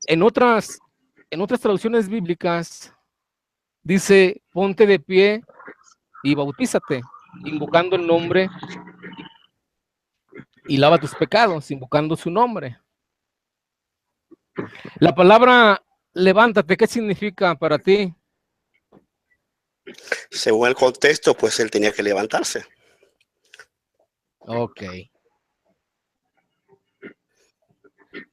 En otras traducciones bíblicas dice ponte de pie y bautízate, invocando el nombre y lava tus pecados, invocando su nombre. La palabra levántate, ¿qué significa para ti? Según el contexto, pues él tenía que levantarse. Ok.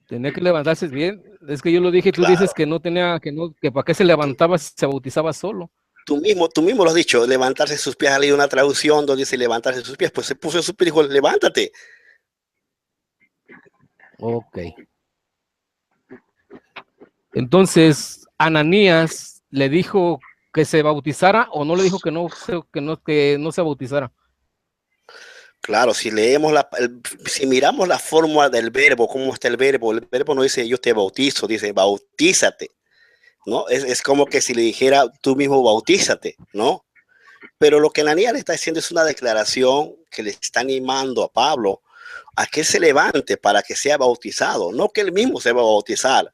Tenía que levantarse bien. Es que yo lo dije, tú dices que no tenía, que para qué se levantaba si se bautizaba solo. Tú mismo lo has dicho, levantarse sus pies. Ha leído una traducción donde dice levantarse sus pies, pues se puso sus pies y dijo, levántate. Ok. Entonces, Ananías le dijo que se bautizara o no le dijo que no se bautizara. Claro, si leemos si miramos la fórmula del verbo, cómo está el verbo no dice yo te bautizo, dice bautízate, ¿no? Es como que si le dijera tú mismo bautízate, ¿no? Pero lo que Ananías le está diciendo es una declaración que le está animando a Pablo a que se levante para que sea bautizado, no que él mismo se va a bautizar.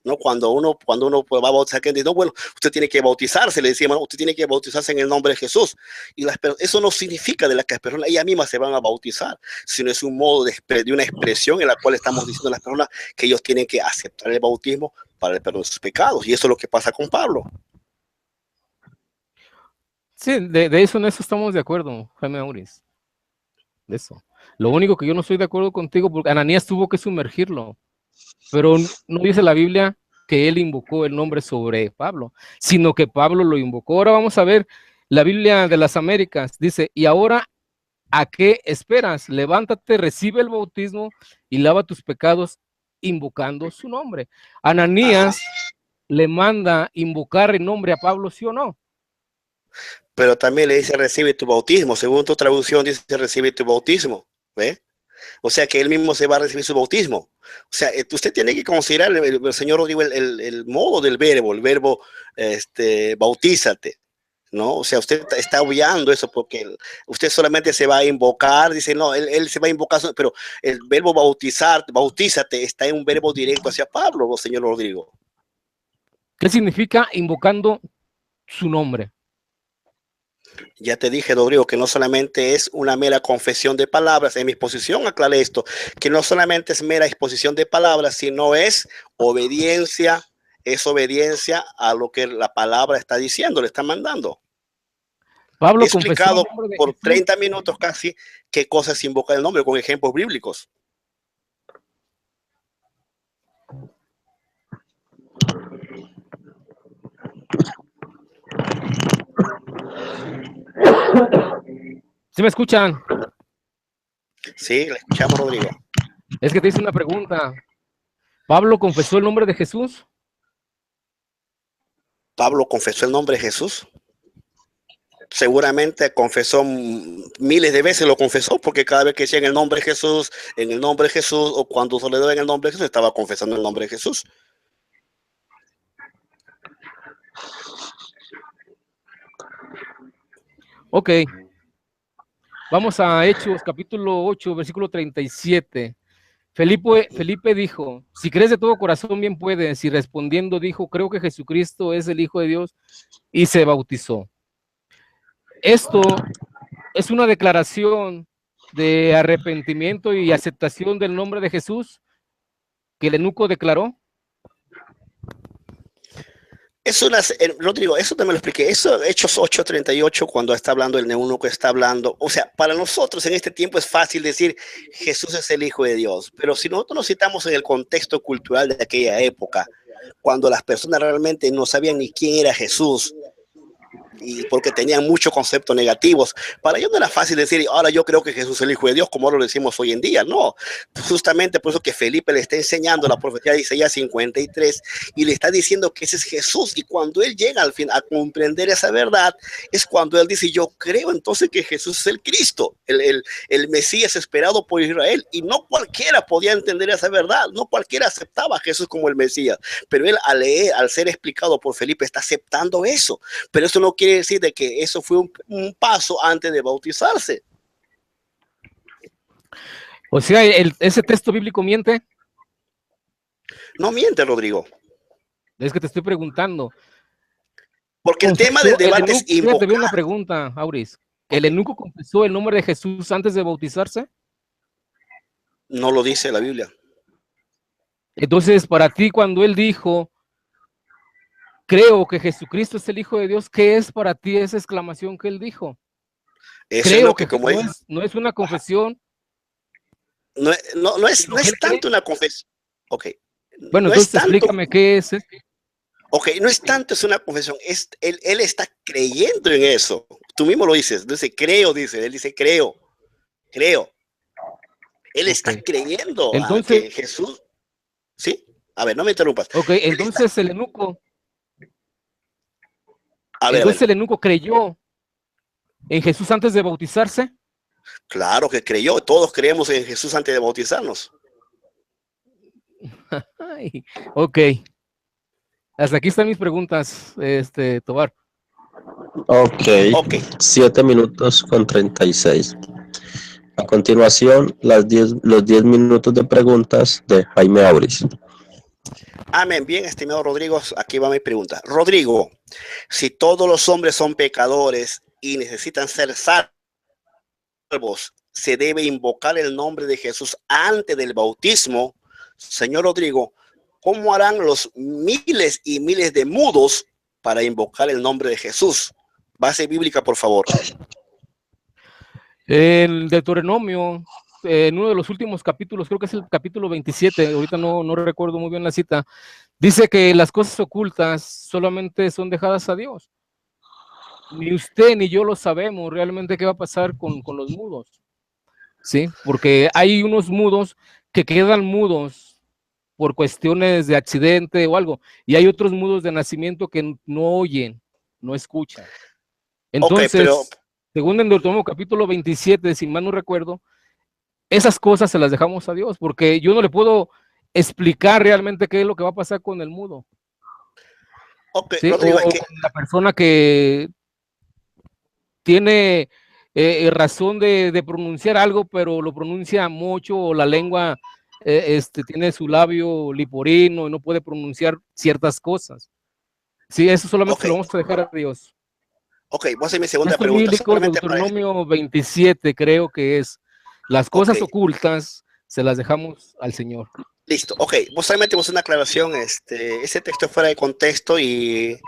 ¿No? Cuando uno va a bautizar, que dice, no, bueno, usted tiene que bautizarse, le decíamos, usted tiene que bautizarse en el nombre de Jesús. Y eso no significa de que las personas, ellas mismas se van a bautizar, sino es un modo de una expresión en la cual estamos diciendo a las personas que ellos tienen que aceptar el bautismo para el perdón de sus pecados. Y eso es lo que pasa con Pablo. Sí, de eso, en eso estamos de acuerdo, Jaime Auris. De eso. Lo único que yo no estoy de acuerdo contigo, porque Ananías tuvo que sumergirlo. Pero no dice la Biblia que él invocó el nombre sobre Pablo, sino que Pablo lo invocó. Ahora vamos a ver la Biblia de las Américas. Dice, y ahora, ¿a qué esperas? Levántate, recibe el bautismo y lava tus pecados invocando su nombre. Ananías le manda invocar el nombre a Pablo, ¿sí o no? Pero también le dice recibe tu bautismo. Según tu traducción dice recibe tu bautismo. ¿Ve? O sea que él mismo se va a recibir su bautismo. O sea, usted tiene que considerar, el señor Rodrigo, el modo del verbo, el verbo bautízate, ¿no? O sea, usted está obviando eso porque usted solamente se va a invocar, dice, no, él se va a invocar, pero el verbo bautizar, bautízate, está en un verbo directo hacia Pablo, señor Rodrigo. ¿Qué significa invocando su nombre? Ya te dije, Rodrigo, que no solamente es una mera confesión de palabras. En mi exposición aclaré esto, que no solamente es mera exposición de palabras, sino es obediencia a lo que la palabra está diciendo, le está mandando. He Pablo confesó el explicado nombre de por Jesús. 30 minutos casi qué cosas invoca el nombre con ejemplos bíblicos. ¿Sí me escuchan? Sí, le escuchamos, Rodrigo. Es que te hice una pregunta. ¿Pablo confesó el nombre de Jesús? Pablo confesó el nombre de Jesús. Seguramente confesó miles de veces, lo confesó, porque cada vez que decía en el nombre de Jesús, o cuando se le dio en el nombre de Jesús, estaba confesando el nombre de Jesús. Ok. Vamos a Hechos, capítulo 8, versículo 37. Felipe dijo, si crees de todo corazón, bien puedes. Y respondiendo dijo, creo que Jesucristo es el Hijo de Dios, y se bautizó. Esto es una declaración de arrepentimiento y aceptación del nombre de Jesús que el eunuco declaró. Rodrigo, eso también lo expliqué. Eso, Hechos 8:38, cuando está hablando el eunuco, está hablando. O sea, para nosotros en este tiempo es fácil decir Jesús es el Hijo de Dios, pero si nosotros nos citamos en el contexto cultural de aquella época, cuando las personas realmente no sabían ni quién era Jesús, y porque tenían muchos conceptos negativos. Para ellos no era fácil decir, ahora yo creo que Jesús es el Hijo de Dios, como lo decimos hoy en día. No, justamente por eso que Felipe le está enseñando la profecía de Isaías 53 y le está diciendo que ese es Jesús. Y cuando él llega al fin a comprender esa verdad, es cuando él dice, yo creo entonces que Jesús es el Cristo, el Mesías esperado por Israel. Y no cualquiera podía entender esa verdad, no cualquiera aceptaba a Jesús como el Mesías. Pero él al leer, al ser explicado por Felipe, está aceptando eso. Pero eso no quiere decir de que eso fue un paso antes de bautizarse. O sea, ese texto bíblico miente. No miente, Rodrigo. Es que te estoy preguntando. Porque el tema del debate es invocar. Te veo una pregunta, Auris. ¿El eunuco confesó el nombre de Jesús antes de bautizarse? No lo dice la Biblia. Entonces, para ti, cuando él dijo, creo que Jesucristo es el Hijo de Dios, ¿qué es para ti esa exclamación que él dijo? Eso creo es lo que como no es una confesión. No es tanto una confesión. Ok. Bueno, no entonces es tanto, explícame qué es. Ok, no es tanto, es una confesión. Él está creyendo en eso. Tú mismo lo dices. Dice, creo, dice. Él dice, creo. Él está creyendo entonces, que Jesús. ¿Sí? A ver, no me interrumpas. Ok, entonces el eunuco. Entonces el eunuco creyó en Jesús antes de bautizarse. Claro que creyó. Todos creemos en Jesús antes de bautizarnos. Ay, ok. Hasta aquí están mis preguntas, Tobar. Ok. 7 minutos con 36. A continuación, los 10 minutos de preguntas de Jaime Auris. Amén. Bien, estimado Rodrigo, aquí va mi pregunta. Rodrigo, si todos los hombres son pecadores y necesitan ser salvos, ¿se debe invocar el nombre de Jesús antes del bautismo? Señor Rodrigo, ¿cómo harán los miles y miles de mudos para invocar el nombre de Jesús? Base bíblica, por favor. El Deuteronomio, en uno de los últimos capítulos, creo que es el capítulo 27, ahorita no recuerdo muy bien la cita, dice que las cosas ocultas solamente son dejadas a Dios. Ni usted ni yo lo sabemos realmente qué va a pasar con los mudos, ¿sí? Porque hay unos mudos que quedan mudos por cuestiones de accidente o algo, y hay otros mudos de nacimiento que no oyen, no escuchan. Entonces, según en Deuteronomio capítulo 27, si mal no recuerdo, esas cosas se las dejamos a Dios, porque yo no le puedo explicar realmente qué es lo que va a pasar con el mudo. ¿Sí? Rodrigo, o con la persona que tiene razón de pronunciar algo, pero lo pronuncia mucho, o la lengua tiene su labio liporino y no puede pronunciar ciertas cosas. Sí, eso solamente Ok, lo vamos a dejar a Dios. ok, voy a hacer mi segunda Texto pregunta. bíblico, Simplemente para... Deuteronomio 27, creo que es. Las Ok, cosas ocultas se las dejamos al Señor. listo. Ok, vos solamente vos una aclaración. Ese texto es fuera de contexto y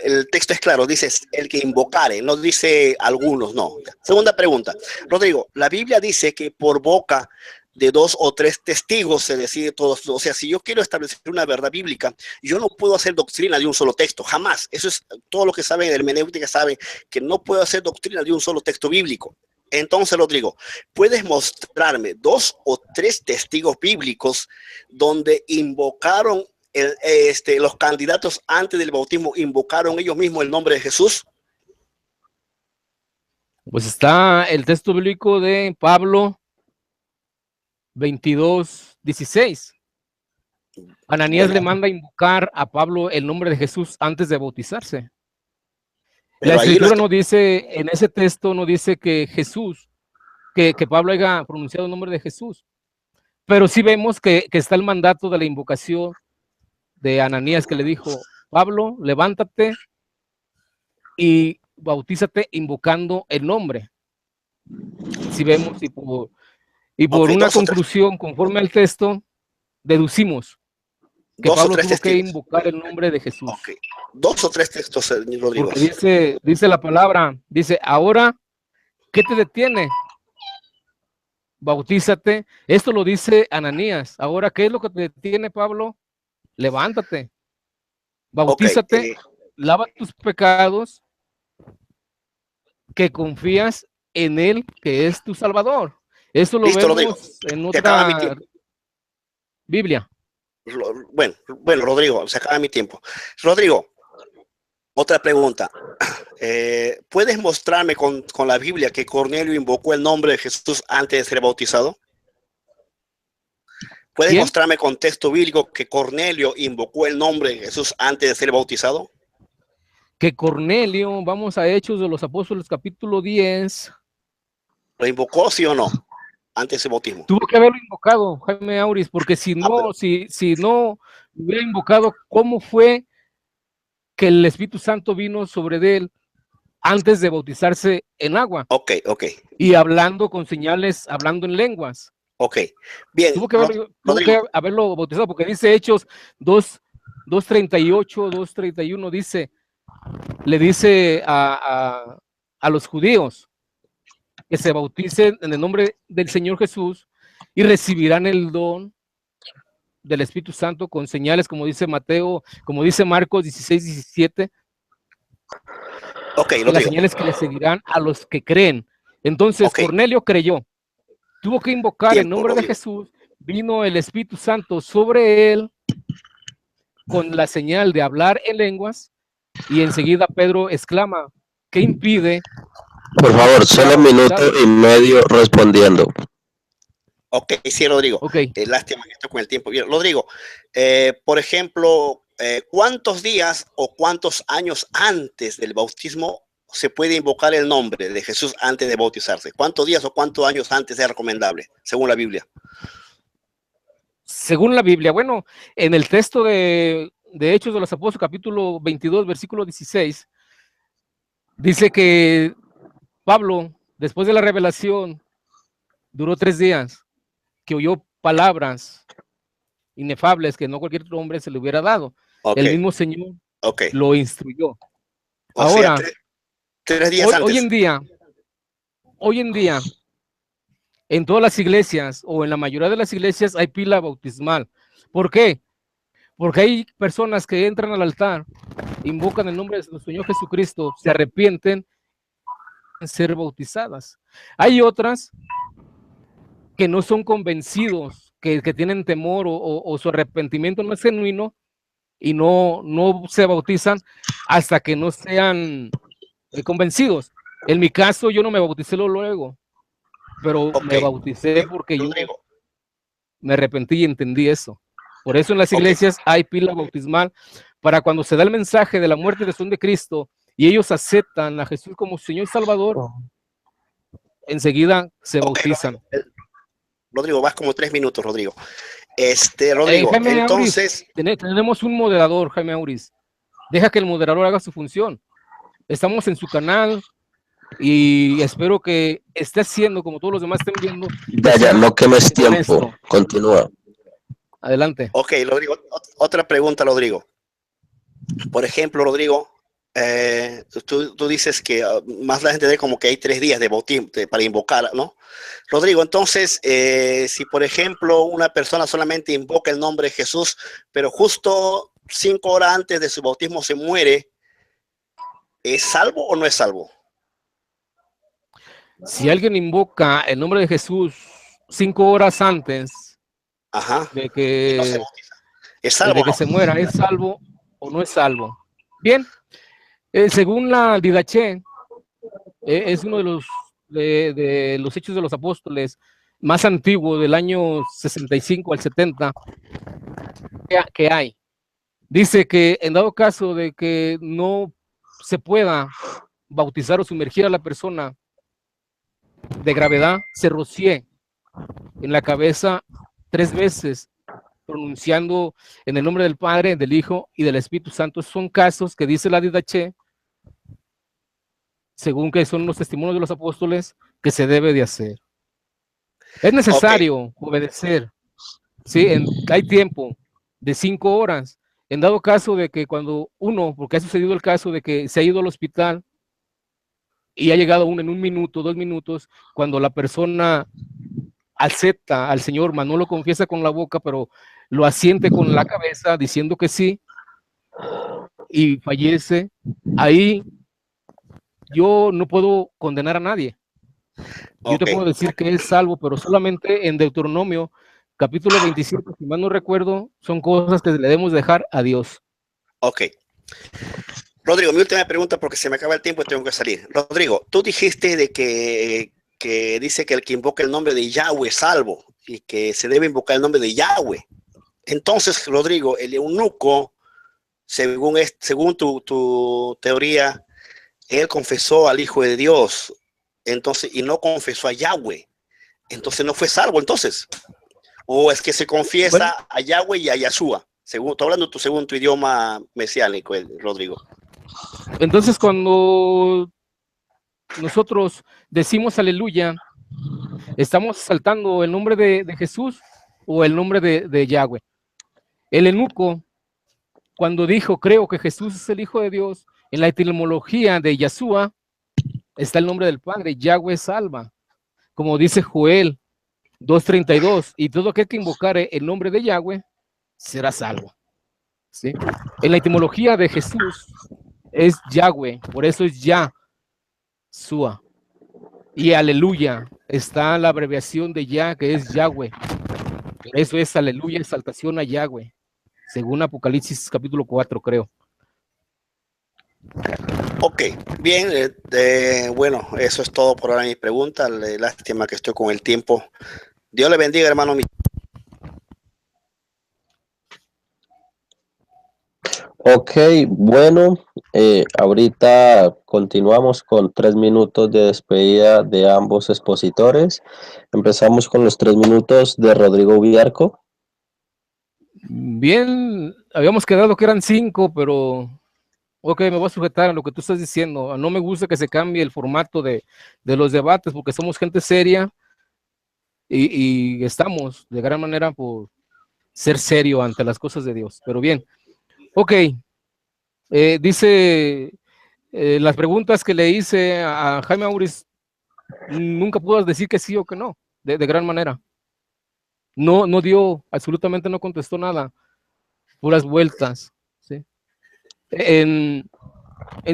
el texto es claro. Dice el que invocare, no dice algunos, no. Segunda pregunta. Rodrigo, la Biblia dice que por boca de 2 o 3 testigos se decide todo. O sea, si yo quiero establecer una verdad bíblica, yo no puedo hacer doctrina de un solo texto, jamás. Eso es todo lo que saben de hermenéutica, saben que no puedo hacer doctrina de un solo texto bíblico. Entonces, Rodrigo, ¿puedes mostrarme 2 o 3 testigos bíblicos donde invocaron los candidatos antes del bautismo, invocaron ellos mismos el nombre de Jesús? Pues está el texto bíblico de Pablo 22:16. Ananías Bueno, le manda a invocar a Pablo el nombre de Jesús antes de bautizarse. La pero ahí no escritura está. no dice, en ese texto no dice que Jesús, que Pablo haya pronunciado el nombre de Jesús, pero sí vemos que está el mandato de la invocación de Ananías que le dijo, Pablo, levántate y bautízate invocando el nombre. Si vemos y por Ok, una conclusión conforme al texto, deducimos que dos o Pablo tres tuvo que testigos. invocar el nombre de Jesús. Ok, 2 o 3 textos, Rodrigo. Porque dice la palabra, dice, ahora, ¿qué te detiene? Bautízate. Esto lo dice Ananías. Ahora, ¿qué es lo que te detiene, Pablo? Levántate, Ok, bautízate, lava tus pecados, que confías en Él, que es tu Salvador. Eso lo listo, Rodrigo. vemos en Se acaba mi otra tiempo. Biblia. Bueno, Rodrigo, se acaba mi tiempo. Rodrigo, otra pregunta. ¿Puedes mostrarme con la Biblia que Cornelio invocó el nombre de Jesús antes de ser bautizado? ¿Puedes ¿Quién? mostrarme con texto bíblico que Cornelio invocó el nombre de Jesús antes de ser bautizado? Que Cornelio, vamos a Hechos de los Apóstoles, capítulo 10. ¿Lo invocó, sí o no? Antes de su bautismo. Tuvo que haberlo invocado, Jaime Auris, porque si Pero, no, si no hubiera invocado, ¿cómo fue que el Espíritu Santo vino sobre él antes de bautizarse en agua? ok. Y hablando con señales, hablando en lenguas. Ok, bien, Tuvo Rodrigo. que haberlo bautizado, porque dice Hechos 2:38, 2:31, le dice a los judíos que se bauticen en el nombre del Señor Jesús y recibirán el don del Espíritu Santo con señales, como dice Mateo, como dice Marcos 16:17, Ok, y las Rodrigo. señales que le seguirán a los que creen. Entonces, Ok, Cornelio creyó, tuvo que invocar el tiempo, nombre de Rodrigo. Jesús, vino el Espíritu Santo sobre él con la señal de hablar en lenguas, y enseguida Pedro exclama, ¿qué impide Por favor, que sea solo un minuto bautizado? y medio respondiendo. Ok, sí, Rodrigo. Ok, Lástima que esto con el tiempo. Bien, Rodrigo, por ejemplo, ¿cuántos días o cuántos años antes del bautismo se puede invocar el nombre de Jesús antes de bautizarse? ¿Cuántos días o cuántos años antes es recomendable, según la Biblia? según la Biblia, bueno, en el texto de Hechos de los Apóstoles, capítulo 22, versículo 16, dice que Pablo, después de la revelación, duró 3 días, que oyó palabras inefables que no cualquier hombre se le hubiera dado. Ok, El mismo Señor ok. lo instruyó. O sea, Ahora, 3 días hoy antes. en día, en todas las iglesias o en la mayoría de las iglesias hay pila bautismal. ¿Por qué? Porque hay personas que entran al altar, invocan el nombre de nuestro Señor Jesucristo, se arrepienten en ser bautizadas. Hay otras que no son convencidos, que tienen temor o su arrepentimiento no es genuino y no se bautizan hasta que no sean convencidos. En mi caso, yo no me bauticé luego, pero Ok, me bauticé bien, porque yo Rodrigo. me arrepentí y entendí eso. Por eso en las Ok, iglesias hay pila bautismal para cuando se da el mensaje de la muerte y resurrección de Cristo y ellos aceptan a Jesús como Señor y Salvador, enseguida se ok, bautizan. Rodrigo, vas como 3 minutos, Rodrigo. Rodrigo, Jaime Auris, entonces, tenemos un moderador, Jaime Auris. Deja que el moderador haga su función. Estamos en su canal y espero que esté haciendo, como todos los demás estén viendo, Ya, no quemes tiempo. honesto. Continúa. Adelante. Ok, Rodrigo, otra pregunta, Rodrigo. Por ejemplo, Rodrigo, tú dices que más la gente de como que hay 3 días de bautismo para invocar, ¿no? Rodrigo, entonces, si por ejemplo una persona solamente invoca el nombre de Jesús, pero justo 5 horas antes de su bautismo se muere, ¿es salvo o no es salvo? Si alguien invoca el nombre de Jesús 5 horas antes Ajá. de Y no se que, bautiza. ¿Es salvo de o que no? se muera, ¿es salvo o no es salvo? Bien, según la Didache, es uno de los Hechos de los Apóstoles más antiguo, del año 65 al 70 que hay. Dice que en dado caso de que no se pueda bautizar o sumergir a la persona de gravedad, se rocíe en la cabeza 3 veces, pronunciando en el nombre del Padre, del Hijo y del Espíritu Santo. Son casos que dice la Didache, según que son los testimonios de los apóstoles, que se debe de hacer. Es necesario obedecer, ¿sí? Hay tiempo de 5 horas. En dado caso de que cuando uno, porque ha sucedido el caso de que se ha ido al hospital y ha llegado uno en 1 minuto, 2 minutos, cuando la persona acepta al Señor, mas no lo confiesa con la boca, pero lo asiente con la cabeza diciendo que sí, y fallece, ahí yo no puedo condenar a nadie. Yo te puedo decir que es salvo, pero solamente en Deuteronomio, capítulo 27, si mal no recuerdo, son cosas que le debemos dejar a Dios. Ok. Rodrigo, mi última pregunta porque se me acaba el tiempo y tengo que salir. Rodrigo, tú dijiste de que dice que el que invoca el nombre de Yahweh es salvo y que se debe invocar el nombre de Yahweh. Entonces, Rodrigo, el eunuco, según tu teoría, él confesó al Hijo de Dios, entonces, y no confesó a Yahweh. Entonces no fue salvo, entonces. O es que se confiesa a Yahweh y a Yahshua. Estoy hablando según tu idioma mesiánico, Rodrigo. Entonces, cuando nosotros decimos aleluya, estamos saltando el nombre de Jesús o el nombre de Yahweh. El eunuco, cuando dijo, creo que Jesús es el Hijo de Dios, en la etimología de Yahshua está el nombre del Padre, Yahweh salva, como dice Joel 2:32, y todo aquel que invocare el nombre de Yahweh será salvo. ¿Sí? En la etimología de Jesús es Yahweh, por eso es Yahshua. Y aleluya, está la abreviación de Yah, que es Yahweh. Eso es aleluya, exaltación a Yahweh, según Apocalipsis capítulo 4, creo. Ok, bien, bueno, eso es todo por ahora mi pregunta. Lástima que estoy con el tiempo. Dios le bendiga, hermano. Ok, bueno, ahorita continuamos con 3 minutos de despedida de ambos expositores. Empezamos con los 3 minutos de Rodrigo Villarco. Bien, habíamos quedado que eran 5, pero ok, me voy a sujetar a lo que tú estás diciendo. No me gusta que se cambie el formato de los debates porque somos gente seria y estamos de gran manera por ser serio ante las cosas de Dios. Pero bien, ok, dice las preguntas que le hice a Jaime Auris, nunca pudo decir que sí o que no, de gran manera. No dio, absolutamente no contestó nada, puras vueltas. ¿Sí? En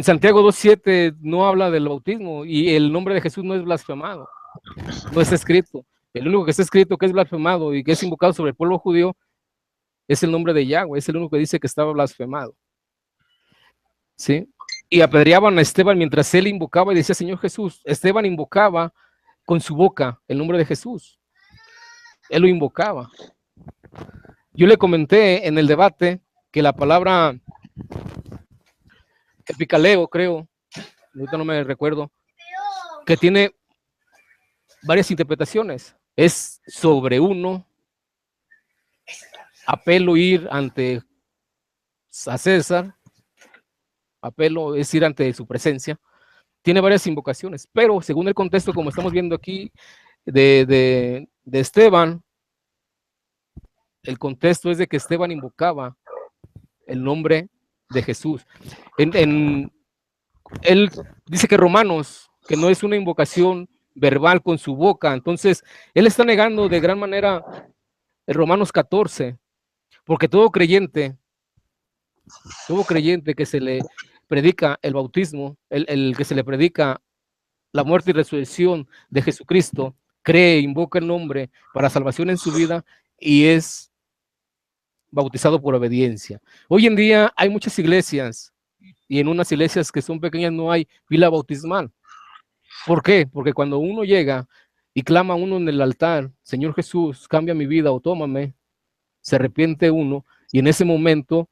Santiago 2:7 no habla del bautismo y el nombre de Jesús no es blasfemado, no está escrito. El único que está escrito que es blasfemado y que es invocado sobre el pueblo judío es el nombre de Yahweh, es el único que dice que estaba blasfemado. ¿Sí? Y apedreaban a Esteban mientras él invocaba y decía Señor Jesús. Esteban invocaba con su boca el nombre de Jesús. Él lo invocaba. Yo le comenté en el debate que la palabra epicaleo, creo, ahorita no me recuerdo, que tiene varias interpretaciones. Es sobre uno, apelo ir ante a César, apelo, es ir ante su presencia. Tiene varias invocaciones, pero según el contexto, como estamos viendo aquí, de Esteban, el contexto es de que Esteban invocaba el nombre de Jesús. Él dice que Romanos, que no es una invocación verbal con su boca, entonces él está negando de gran manera el Romanos 14, porque todo creyente que se le predica el bautismo, el que se le predica la muerte y resurrección de Jesucristo, cree, invoca el nombre para salvación en su vida y es bautizado por obediencia. Hoy en día hay muchas iglesias y en unas iglesias que son pequeñas no hay pila bautismal. ¿Por qué? Porque cuando uno llega y clama uno en el altar, Señor Jesús, cambia mi vida o tómame, se arrepiente uno y en ese momento,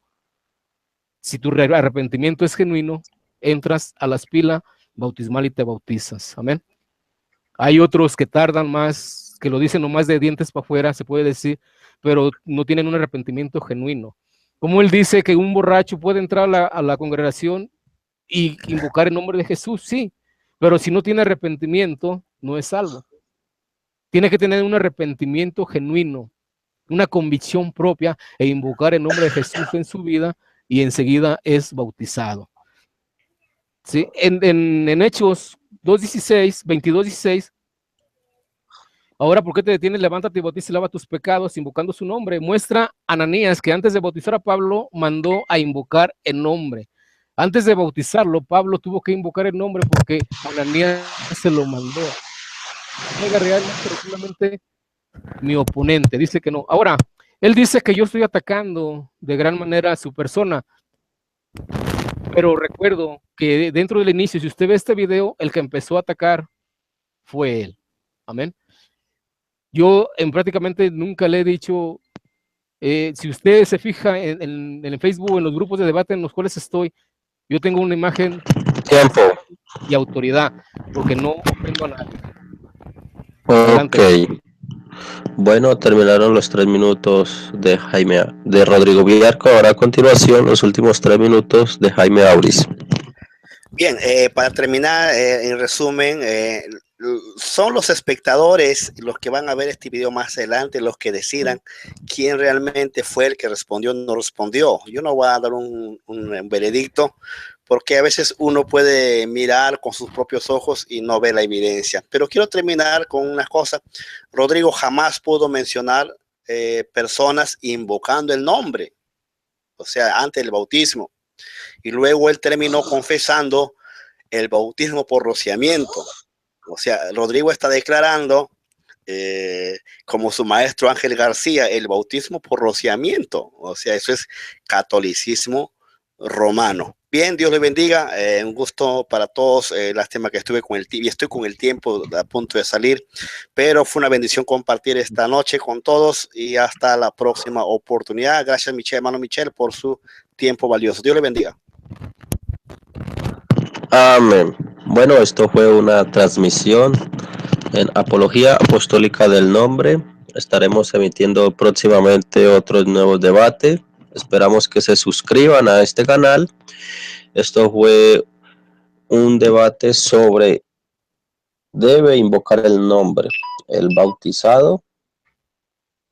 si tu arrepentimiento es genuino, entras a las pilas bautismal y te bautizas. Amén. Hay otros que tardan más, que lo dicen nomás de dientes para afuera, se puede decir, pero no tienen un arrepentimiento genuino. Como él dice que un borracho puede entrar a la congregación y invocar el nombre de Jesús, sí, pero si no tiene arrepentimiento, no es salvo. Tiene que tener un arrepentimiento genuino, una convicción propia e invocar el nombre de Jesús en su vida y enseguida es bautizado. ¿Sí? En Hechos 2:16, 22:16, ahora, ¿por qué te detienes? Levántate y bautiza y lava tus pecados, invocando su nombre. Muestra Ananías que antes de bautizar a Pablo, mandó a invocar el nombre. Antes de bautizarlo, Pablo tuvo que invocar el nombre porque Ananías se lo mandó. Realmente mi oponente dice que no. Ahora, él dice que yo estoy atacando de gran manera a su persona, pero recuerdo que dentro del inicio, si usted ve este video, el que empezó a atacar fue él. Amén. Yo prácticamente nunca le he dicho, si usted se fija en el Facebook, en los grupos de debate en los cuales estoy, yo tengo una imagen y autoridad, porque no ofendo a nadie. Adelante. Ok. Bueno, terminaron los 3 minutos de Rodrigo Villarco. Ahora a continuación los últimos 3 minutos de Jaime Auris. Bien, para terminar, en resumen, son los espectadores los que van a ver este video más adelante, los que decidan quién realmente fue el que respondió o no respondió. Yo no voy a dar un veredicto, porque a veces uno puede mirar con sus propios ojos y no ve la evidencia. Pero quiero terminar con una cosa. Rodrigo jamás pudo mencionar personas invocando el nombre, o sea, antes del bautismo. Y luego él terminó confesando el bautismo por rociamiento. O sea, Rodrigo está declarando, como su maestro Ángel García, el bautismo por rociamiento. O sea, eso es catolicismo romano. Bien, Dios le bendiga. Un gusto para todos. Lástima que estuve con y estoy con el tiempo a punto de salir, pero fue una bendición compartir esta noche con todos y hasta la próxima oportunidad. Gracias, hermano Michel, por su tiempo valioso. Dios le bendiga. Amén. Bueno, esto fue una transmisión en Apología Apostólica del Nombre. Estaremos emitiendo próximamente otros nuevos debates. Esperamos que se suscriban a este canal. Esto fue un debate sobre: ¿debe invocar el nombre el bautizado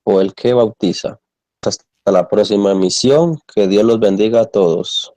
o el que bautiza? Hasta la próxima emisión. Que Dios los bendiga a todos.